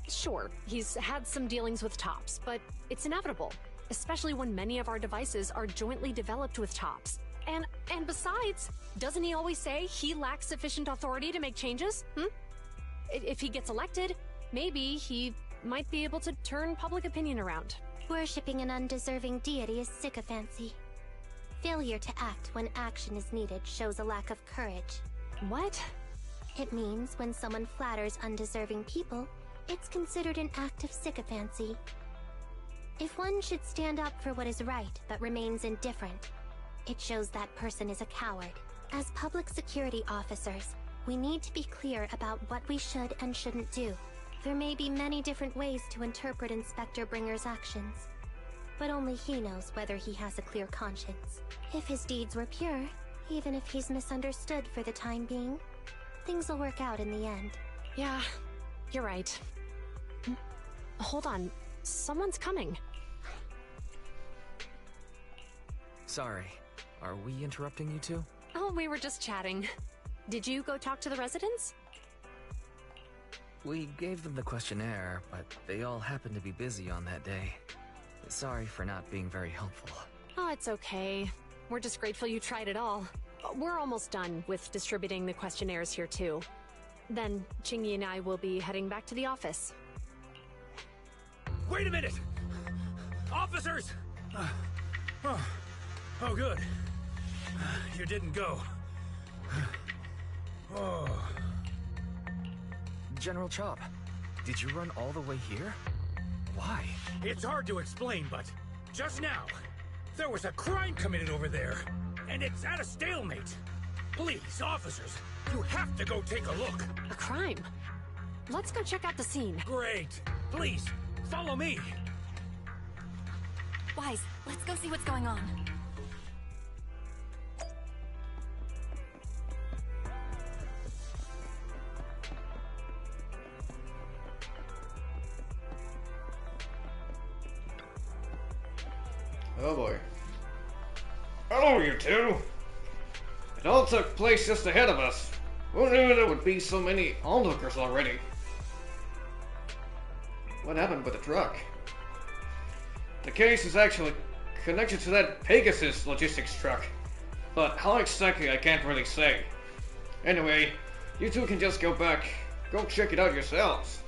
Sure, he's had some dealings with Tops, but it's inevitable, especially when many of our devices are jointly developed with Tops. And besides, doesn't he always say he lacks sufficient authority to make changes? If he gets elected, maybe he might be able to turn public opinion around. Worshipping an undeserving deity is sycophancy. Failure to act when action is needed shows a lack of courage. What? It means when someone flatters undeserving people, it's considered an act of sycophancy. If one should stand up for what is right but remains indifferent, it shows that person is a coward. As public security officers, we need to be clear about what we should and shouldn't do. There may be many different ways to interpret Inspector Bringer's actions, but only he knows whether he has a clear conscience. If his deeds were pure, even if he's misunderstood for the time being, things will work out in the end. Yeah, you're right. Hold on, someone's coming. Sorry, are we interrupting you two? Oh, we were just chatting. Did you go talk to the residents? We gave them the questionnaire, but they all happened to be busy on that day. Sorry for not being very helpful. Oh, it's okay. We're just grateful you tried it all. We're almost done with distributing the questionnaires here too. Then Qingyi and I will be heading back to the office. Wait a minute! Officers! Oh, good. You didn't go. Oh. General Chop, did you run all the way here? Why? It's hard to explain, but just now, there was a crime committed over there, and it's at a stalemate. Please, officers, you have to go take a look. A crime? Let's go check out the scene. Great. Please, follow me. Wise, let's go see what's going on. Oh boy. Hello, you two! It all took place just ahead of us. Who knew there would be so many onlookers already? What happened with the truck? The case is actually connected to that Pegasus logistics truck, but how exactly I can't really say. Anyway, you two can just go check it out yourselves.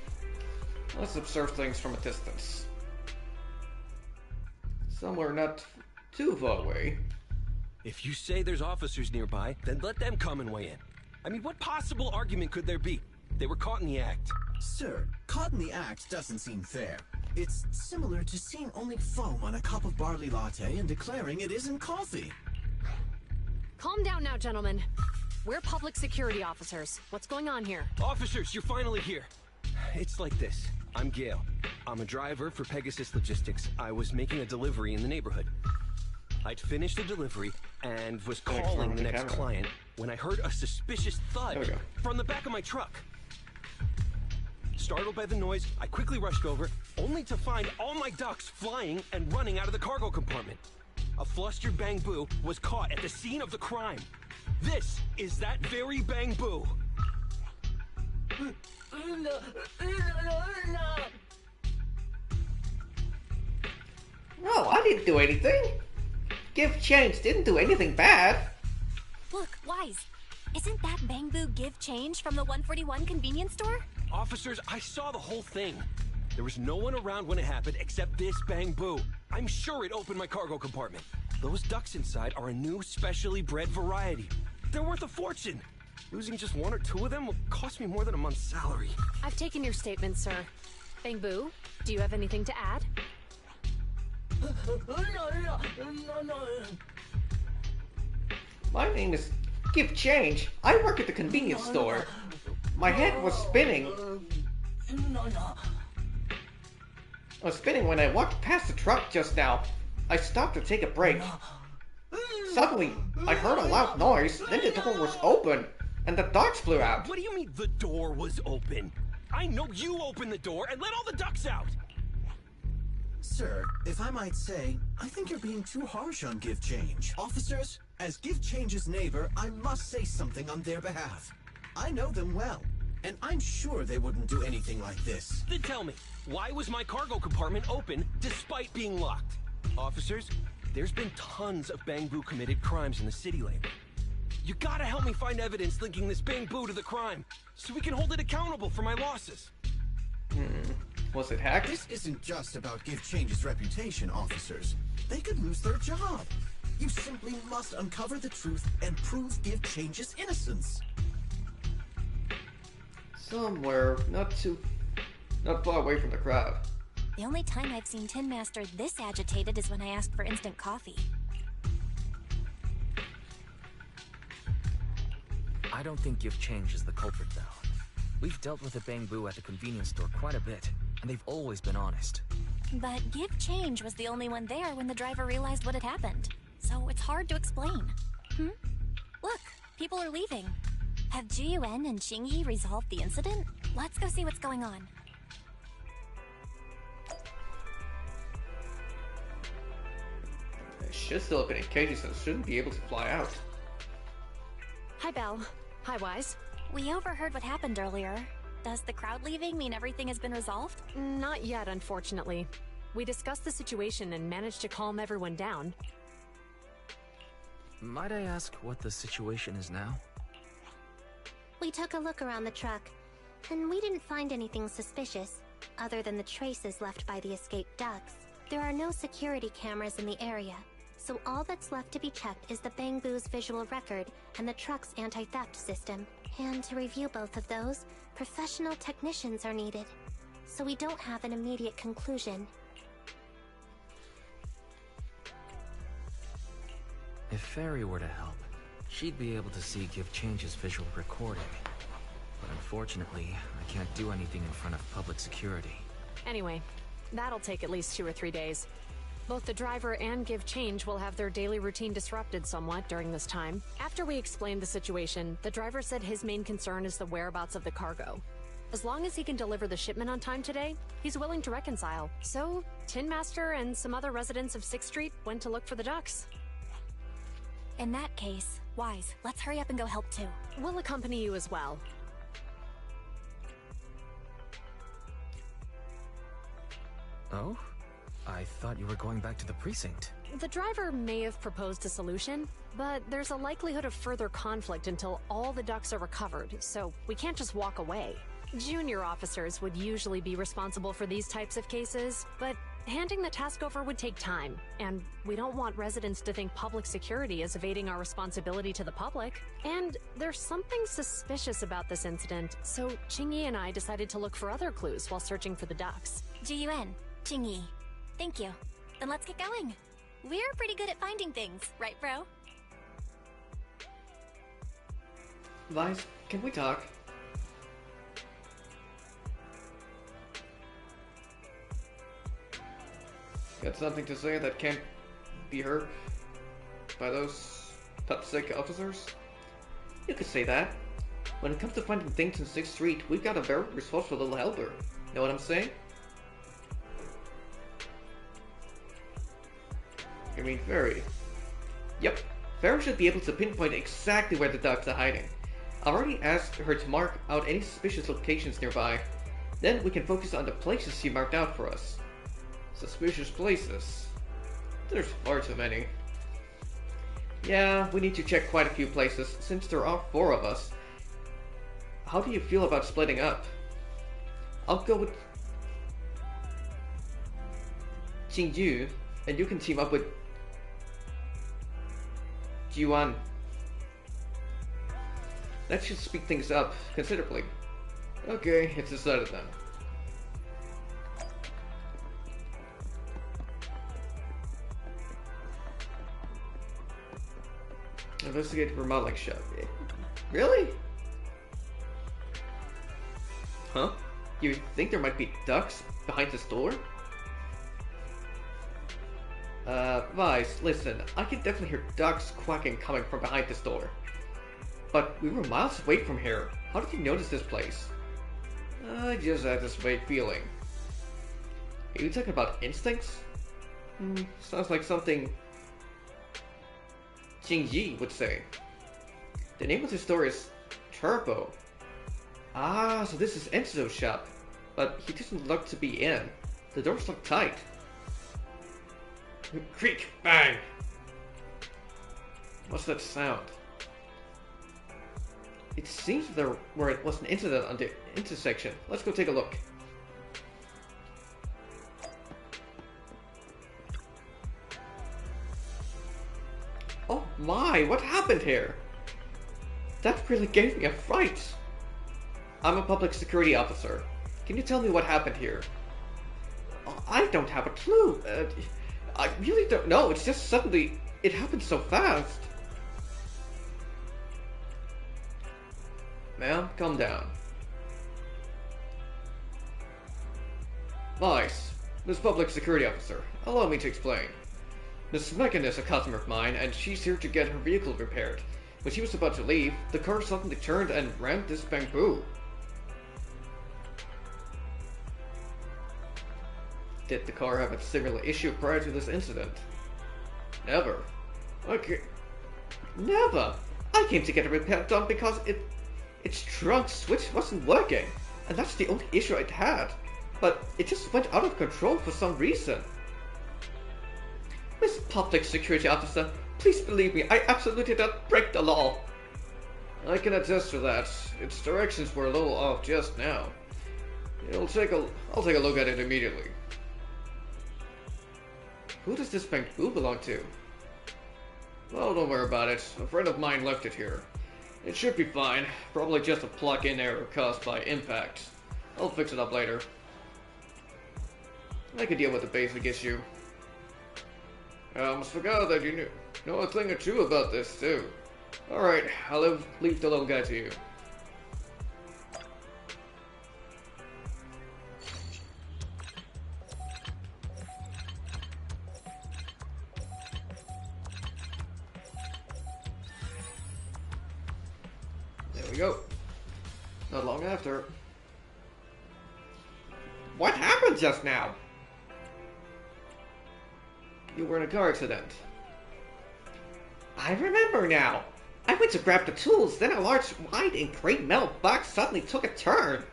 Let's observe things from a distance. Somewhere not too far away. If you say there's officers nearby, then let them come and weigh in. I mean, what possible argument could there be? They were caught in the act. Sir, caught in the act doesn't seem fair. It's similar to seeing only foam on a cup of barley latte and declaring it isn't coffee. Calm down now, gentlemen. We're public security officers. What's going on here? Officers, you're finally here. It's like this. I'm Gale. I'm a driver for Pegasus Logistics. I was making a delivery in the neighborhood. I'd finished the delivery and was calling the next client when I heard a suspicious thud from the back of my truck. Startled by the noise, I quickly rushed over, only to find all my ducks flying and running out of the cargo compartment. A flustered Bang Boo was caught at the scene of the crime. This is that very Bang Boo. No, I didn't do anything. Give Change didn't do anything bad. Look, Wise. Isn't that Bang Boo Give Change from the 141 convenience store? Officers, I saw the whole thing. There was no one around when it happened except this Bang Boo. I'm sure it opened my cargo compartment. Those ducks inside are a new specially bred variety. They're worth a fortune. Losing just one or two of them will cost me more than a month's salary. I've taken your statement, sir. Bang Boo, do you have anything to add? My name is Give Change. I work at the convenience store. My head was spinning. I was spinning when I walked past the truck just now. I stopped to take a break. Suddenly, I heard a loud noise, then the door was open, and the ducks flew out. What do you mean the door was open? I know you opened the door and let all the ducks out! Sir, if I might say, I think you're being too harsh on Give Change. Officers, as Give Change's neighbor, I must say something on their behalf. I know them well, and I'm sure they wouldn't do anything like this. Then tell me, why was my cargo compartment open despite being locked? Officers, there's been tons of Bang Boo committed crimes in the city lately. You gotta help me find evidence linking this Bang Boo to the crime, so we can hold it accountable for my losses. Was it hacked? This isn't just about Give Change's reputation, officers. They could lose their job. You simply must uncover the truth and prove Give Change's innocence. Somewhere, not far away from the crowd. The only time I've seen Tin Master this agitated is when I asked for instant coffee. I don't think Give Change is the culprit, though. We've dealt with the Bang Boo at the convenience store quite a bit, and they've always been honest. But Give Change was the only one there when the driver realized what had happened. So it's hard to explain. Look, people are leaving. Have Jiyuan and Qingyi resolved the incident? Let's go see what's going on. It should still open in cages and shouldn't be able to fly out. Hi, Belle. Hi, Wise. We overheard what happened earlier. Does the crowd leaving mean everything has been resolved? Not yet, unfortunately. We discussed the situation and managed to calm everyone down. Might I ask what the situation is now? We took a look around the truck, and we didn't find anything suspicious, other than the traces left by the escaped ducks. There are no security cameras in the area, so all that's left to be checked is the Bang Boo's visual record and the truck's anti-theft system. And to review both of those, professional technicians are needed, so we don't have an immediate conclusion. If Fairy were to help, she'd be able to see Give Change's visual recording. But unfortunately, I can't do anything in front of public security. Anyway, that'll take at least 2 or 3 days. Both the driver and Give Change will have their daily routine disrupted somewhat during this time. After we explained the situation, the driver said his main concern is the whereabouts of the cargo. As long as he can deliver the shipment on time today, he's willing to reconcile. So, Tin Master and some other residents of 6th Street went to look for the ducks. In that case, Wise, let's hurry up and go help too. We'll accompany you as well. Oh? I thought you were going back to the precinct. The driver may have proposed a solution, but there's a likelihood of further conflict until all the ducks are recovered, so we can't just walk away. Junior officers would usually be responsible for these types of cases, but handing the task over would take time, and we don't want residents to think public security is evading our responsibility to the public. And there's something suspicious about this incident, so Qingyi and I decided to look for other clues while searching for the ducks. Jiyuan, Qingyi. Thank you. Then let's get going. We're pretty good at finding things, right, bro? Vice, can we talk? Got something to say that can't be heard by those top-sick officers? You could say that. When it comes to finding things in 6th Street, we've got a very resourceful little helper. Know what I'm saying? You mean Fairy? Yep. Fairy should be able to pinpoint exactly where the ducks are hiding. I've already asked her to mark out any suspicious locations nearby. Then we can focus on the places she marked out for us. Suspicious places? There's far too many. Yeah, we need to check quite a few places, since there are 4 of us. How do you feel about splitting up? I'll go with Qingyu, and you can team up with Jiwan. That should speed things up considerably. Okay, it's decided then. Investigate the remodeling shop. Really? Huh? You think there might be ducks behind this door? Vice, listen, I can definitely hear ducks quacking coming from behind this door. But we were miles away from here. How did you notice this place? I just had this vague feeling. Are you talking about instincts? Sounds like something Jingyi would say. The name of the store is Turbo. Ah, so this is Enzo's shop. But he doesn't look to be in. The doors look tight. Creak! Bang! What's that sound? It seems there was an incident on the intersection. Let's go take a look. Oh my, what happened here? That really gave me a fright. I'm a public security officer. Can you tell me what happened here? I don't have a clue. I really don't know. It's just suddenly, it happened so fast. Ma'am, calm down. Vice, Miss Public Security Officer, allow me to explain. Miss Megan is a customer of mine, and she's here to get her vehicle repaired. When she was about to leave, the car suddenly turned and rammed this bamboo. Did the car have a similar issue prior to this incident? Never. Okay. Never! I came to get a repair done because its trunk switch wasn't working, and that's the only issue I'd had. But it just went out of control for some reason. Miss Public Security Officer, please believe me, I absolutely did not break the law. I can attest to that. Its directions were a little off just now. I'll take a look at it immediately. Who does this bamboo belong to? Well, don't worry about it. A friend of mine left it here. It should be fine. Probably just a plug-in error caused by impact. I'll fix it up later. I can deal with the basic issue. I almost forgot that you know a thing or two about this, too. Alright, I'll leave the little guy to you. There we go. Not long after. What happened just now? You were in a car accident. I remember now. I went to grab the tools, then a large, wide, and gray metal box suddenly took a turn.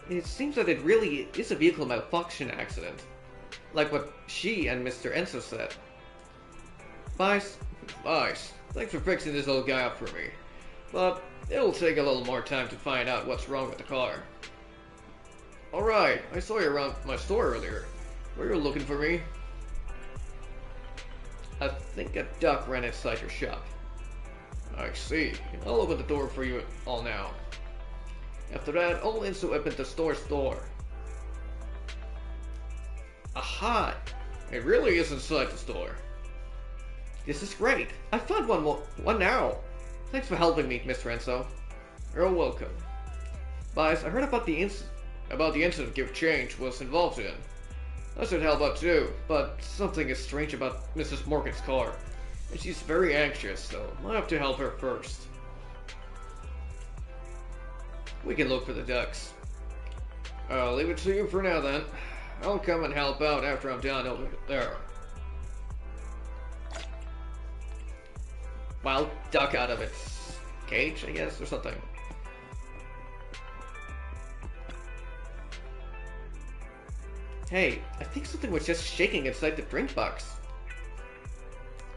It seems that it really is a vehicle malfunction accident. Like what she and Mr. Enzo said. Vice, thanks for fixing this old guy up for me. But it'll take a little more time to find out what's wrong with the car. Alright, I saw you around my store earlier. Were you looking for me? I think a duck ran inside your shop. I see. I'll open the door for you all now. After that, I'll also open the store's door. Aha! It really is inside the store. This is great. I found one now. Thanks for helping me, Mr. Enzo. You're welcome. Guys, I heard about the incident Give Change was involved in. I should help out too, but something is strange about Mrs. Morgan's car. And she's very anxious, so I'll have to help her first. We can look for the ducks. I'll leave it to you for now then. I'll come and help out after I'm done over there. Wild duck out of its cage, I guess, or something. Hey, I think something was just shaking inside the drink box.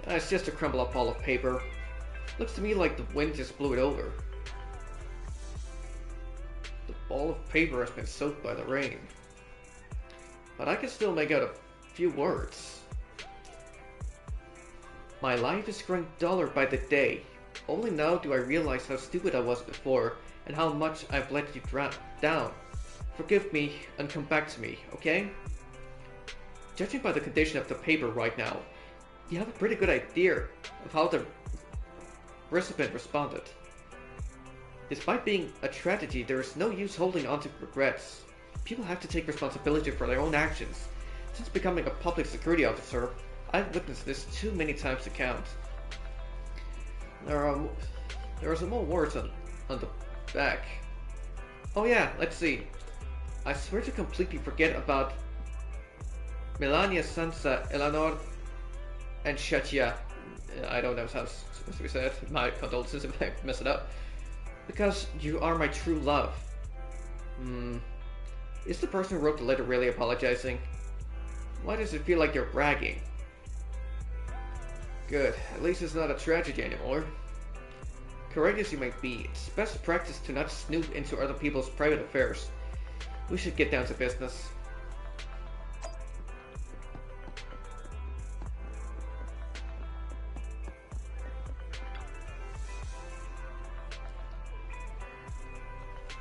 It's just a crumbled up ball of paper. Looks to me like the wind just blew it over. The ball of paper has been soaked by the rain. But I can still make out a few words. My life is growing duller by the day. Only now do I realize how stupid I was before and how much I've let you down. Forgive me and come back to me, okay? Judging by the condition of the paper right now, you have a pretty good idea of how the recipient responded. Despite being a tragedy, there is no use holding on to regrets. People have to take responsibility for their own actions. Since becoming a public security officer, I've witnessed this too many times to count. There are some more words on the back. Oh yeah, let's see. I swear to completely forget about Melania, Sansa, Eleanor, and Shatia. I don't know how it's supposed to be said. My condolences if I mess it up. Because you are my true love. Is the person who wrote the letter really apologizing? Why does it feel like you're bragging? Good, at least it's not a tragedy anymore. Correct as you might be, it's best practice to not snoop into other people's private affairs. We should get down to business.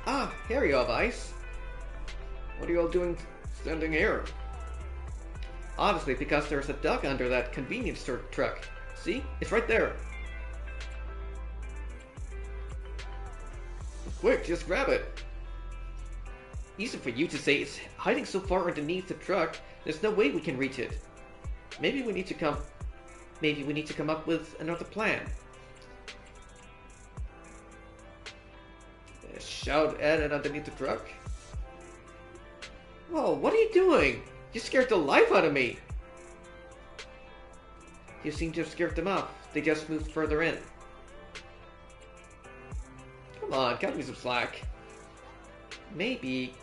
Ah, here you have Ice. What are you all doing standing here? Obviously, because there's a duck under that convenience store truck. See? It's right there. Quick, just grab it. Easy for you to say. It's hiding so far underneath the truck, there's no way we can reach it. Maybe we need to come up with another plan. Shout at it underneath the truck. Whoa, what are you doing? You scared the life out of me. You seem to have scared them off. They just moved further in. Come on, cut me some slack. Maybe...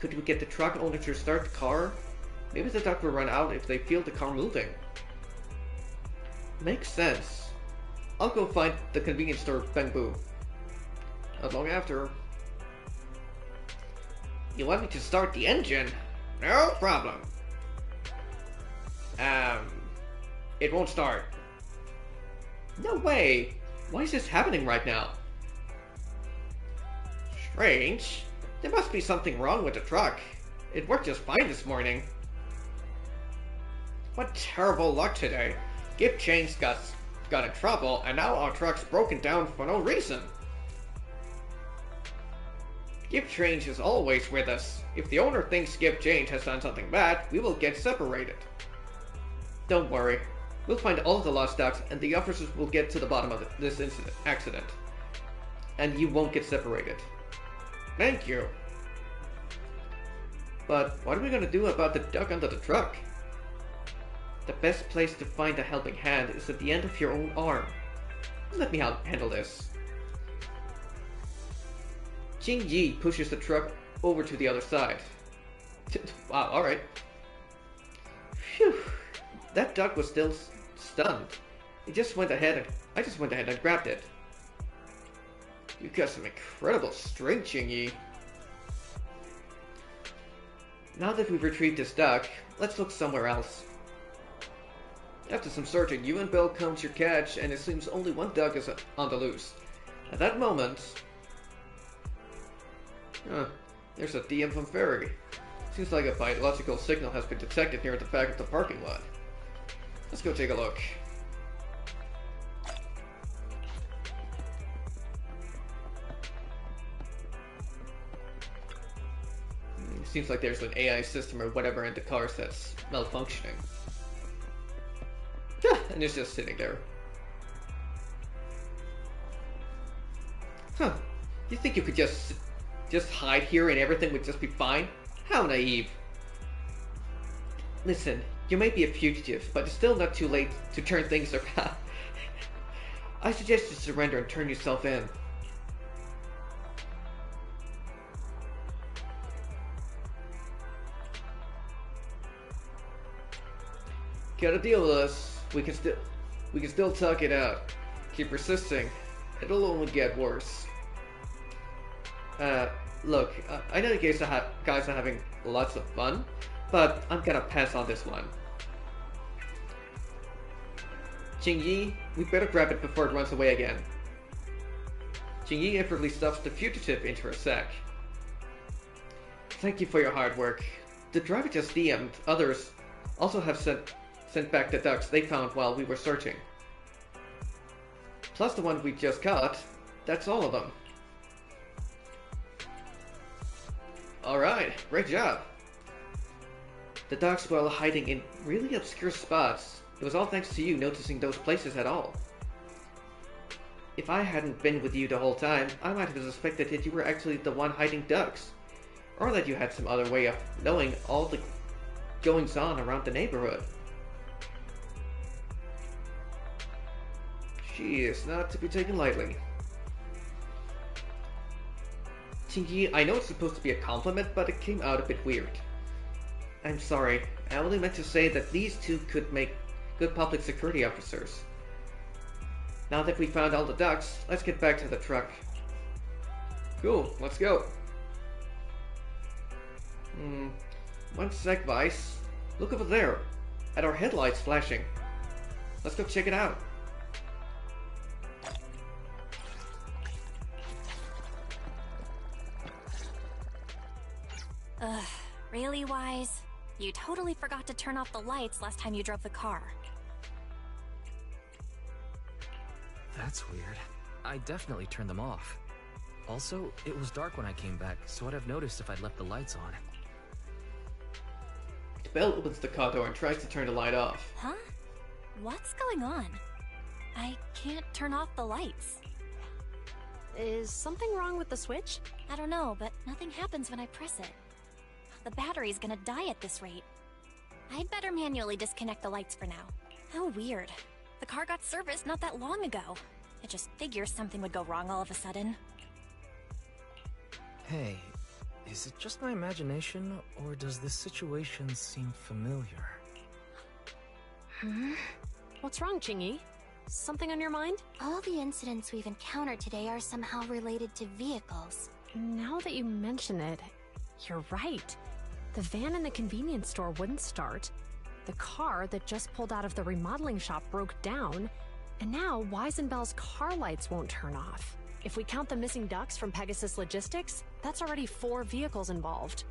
Could we get the truck owner to start the car? Maybe the duck will run out if they feel the car moving. Makes sense. I'll go find the convenience store Bamboo. Not long after. You want me to start the engine? No problem. It won't start. No way. Why is this happening right now? Strange. There must be something wrong with the truck. It worked just fine this morning. What terrible luck today. Give Change got in trouble, and now our truck's broken down for no reason. Give Change is always with us. If the owner thinks Give Change has done something bad, we will get separated. Don't worry. We'll find all of the lost ducks, and the officers will get to the bottom of this accident. And you won't get separated. Thank you. But what are we gonna do about the duck under the truck? The best place to find a helping hand is at the end of your own arm. Let me handle this. Jing Yi pushes the truck over to the other side. Wow, alright. Phew. That duck was still stunned. I just went ahead and grabbed it. You got some incredible strength, Jing Yi. Now that we've retrieved this duck, let's look somewhere else. After some searching, you and Bill come to your catch, and it seems only one duck is on the loose. At that moment... there's a DM from Ferry. Seems like a biological signal has been detected near the back of the parking lot. Let's go take a look. seems like there's an AI system or whatever in the cars that's malfunctioning. And it's just sitting there. Huh. You think you could just hide here and everything would just be fine? How naive. Listen, you may be a fugitive, but it's still not too late to turn things around. I suggest you surrender and turn yourself in. Gotta deal with us. We can still talk it out. Keep persisting. It'll only get worse. Look, I know you guys are having lots of fun, but I'm gonna pass on this one. Jingyi, we better grab it before it runs away again. Jingyi effortlessly stuffs the fugitive into her sack. Thank you for your hard work. The driver just DM'd. Others also have sent back the ducks they found while we were searching. Plus the one we just caught. That's all of them. Alright, great job. The ducks were all hiding in really obscure spots. It was all thanks to you noticing those places at all. If I hadn't been with you the whole time, I might have suspected that you were actually the one hiding ducks. Or that you had some other way of knowing all the goings-on around the neighborhood. She is not to be taken lightly. Jingyi, I know it's supposed to be a compliment, but it came out a bit weird. I'm sorry, I only meant to say that these two could make good public security officers. Now that we found all the ducks, let's get back to the truck. Cool, let's go. One sec, Vice. Look over there, at our headlights flashing. Let's go check it out. Ugh, really, Wise? You totally forgot to turn off the lights last time you drove the car. That's weird. I definitely turned them off. Also, it was dark when I came back, so I'd have noticed if I'd left the lights on. Belle opens the car door and tries to turn the light off. Huh? What's going on? I can't turn off the lights. Is something wrong with the switch? I don't know, but nothing happens when I press it. The battery's gonna die at this rate. I'd better manually disconnect the lights for now. How weird. The car got serviced not that long ago. I just figured something would go wrong all of a sudden. Hey, is it just my imagination, or does this situation seem familiar? What's wrong, Jingyi? Something on your mind? All the incidents we've encountered today are somehow related to vehicles. Now that you mention it, you're right. The van in the convenience store wouldn't start. The car that just pulled out of the remodeling shop broke down. And now Wise and Belle's car lights won't turn off. If we count the missing ducks from Pegasus Logistics, that's already 4 vehicles involved.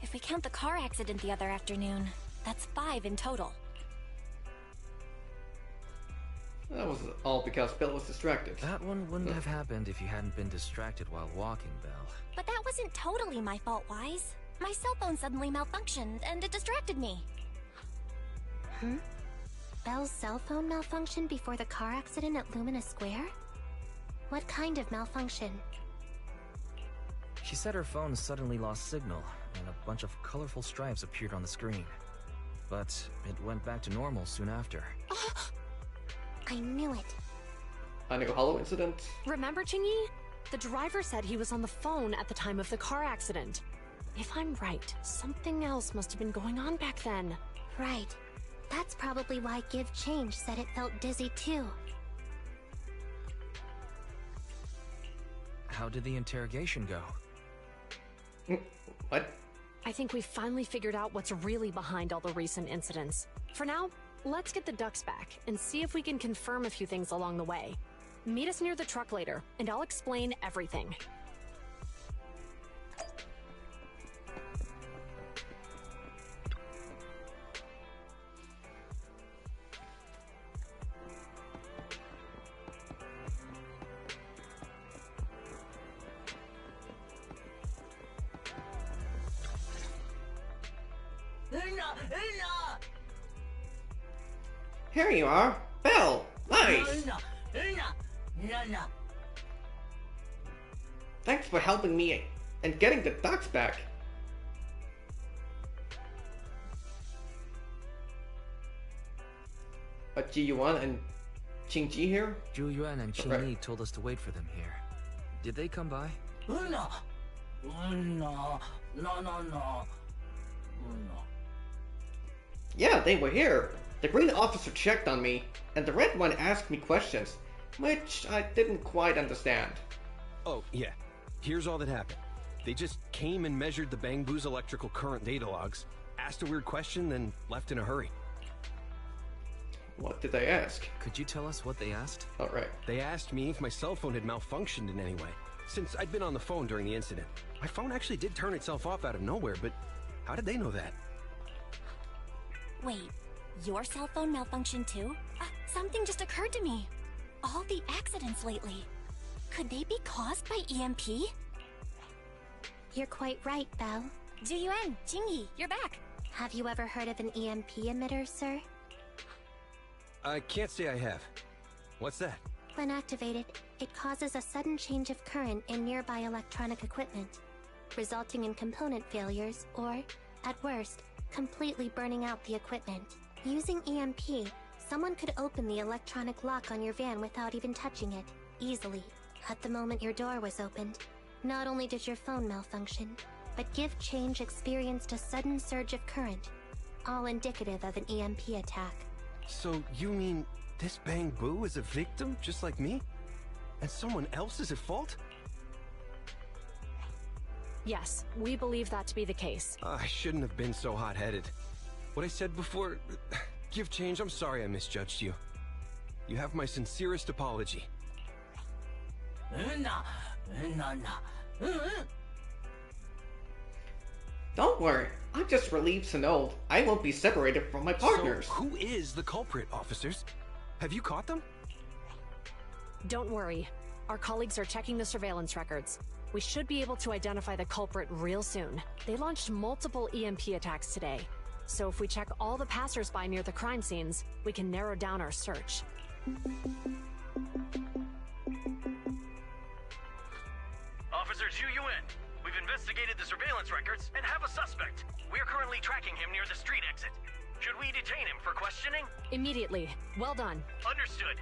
If we count the car accident the other afternoon, that's 5 in total. That was all because Belle was distracted. That one wouldn't have happened if you hadn't been distracted while walking, Belle. But that wasn't totally my fault, Wise. My cell phone suddenly malfunctioned, and it distracted me. Belle's cell phone malfunctioned before the car accident at Lumina Square? What kind of malfunction? She said her phone suddenly lost signal, and a bunch of colorful stripes appeared on the screen. But it went back to normal soon after. I knew it. Anigo Hollow incident? Remember, Jingyi? The driver said he was on the phone at the time of the car accident. If I'm right, something else must have been going on back then. Right. That's probably why Give Change said it felt dizzy too. How did the interrogation go? What? I think we finally figured out what's really behind all the recent incidents. For now, let's get the ducks back and see if we can confirm a few things along the way. Meet us near the truck later, and I'll explain everything. Here you are. Belle. Nice. Thanks for helping me and getting the ducks back. Ji Yuan and Qing Ji here? Zhu Yuan and Qing Yi told us to wait for them here. Did they come by? No. Yeah, they were here. The green officer checked on me, and the red one asked me questions, which I didn't quite understand. Oh, yeah. Here's all that happened. They just came and measured the Bang Boo's electrical current data logs, asked a weird question, then left in a hurry. What did they ask? Could you tell us what they asked? Oh, right. They asked me if my cell phone had malfunctioned in any way, since I'd been on the phone during the incident. My phone actually did turn itself off out of nowhere, but how did they know that? Wait, your cell phone malfunctioned too? Something just occurred to me. All the accidents lately, could they be caused by EMP? You're quite right, Belle. Zhu Yuan, Qingyi, you're back. Have you ever heard of an EMP emitter, sir? I can't say I have. What's that? When activated, it causes a sudden change of current in nearby electronic equipment, resulting in component failures or, at worst, completely burning out the equipment. Using EMP, someone could open the electronic lock on your van without even touching it, easily. At the moment your door was opened, not only did your phone malfunction, but Give Change experienced a sudden surge of current, all indicative of an EMP attack. So you mean this Bang Boo is a victim just like me? And someone else is at fault? Yes, we believe that to be the case. I shouldn't have been so hot-headed. What I said before... Give Change, I'm sorry I misjudged you. You have my sincerest apology. Don't worry, I'm just relieved to know I won't be separated from my partners. So who is the culprit, officers? Have you caught them? Don't worry. Our colleagues are checking the surveillance records. We should be able to identify the culprit real soon. They launched multiple EMP attacks today. So if we check all the passers-by near the crime scenes, we can narrow down our search. Officer Zhu Yuan, we've investigated the surveillance records and have a suspect. We're currently tracking him near the street exit. Should we detain him for questioning? Immediately. Well done. Understood.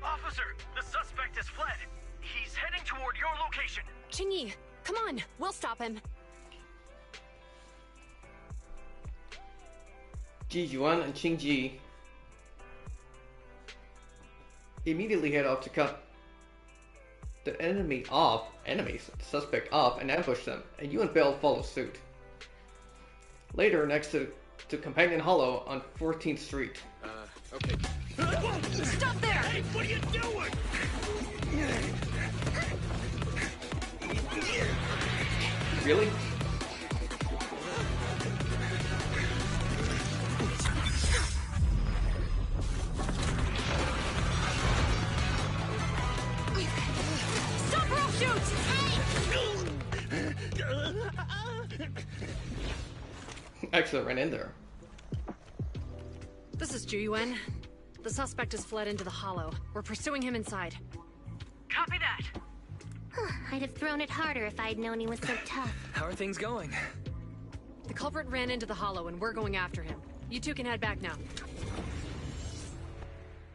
Officer, the suspect has fled. He's heading toward your location. Qingyi, come on, we'll stop him. Ji Yuan and Qing Ji immediately head off to cut the suspect off and ambush them, and you and Belle follow suit. Later, next to Companion Hollow on 14th Street. Okay. Stop there! Hey, what are you doing? Really? Stop or I'll shoot! Actually, I ran in there. This is Zhu Yuan. The suspect has fled into the hollow. We're pursuing him inside. Copy that. I'd have thrown it harder if I'd known he was so tough. How are things going? The culprit ran into the hollow and we're going after him. You two can head back now.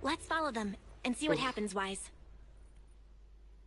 Let's follow them and see what happens, Wise.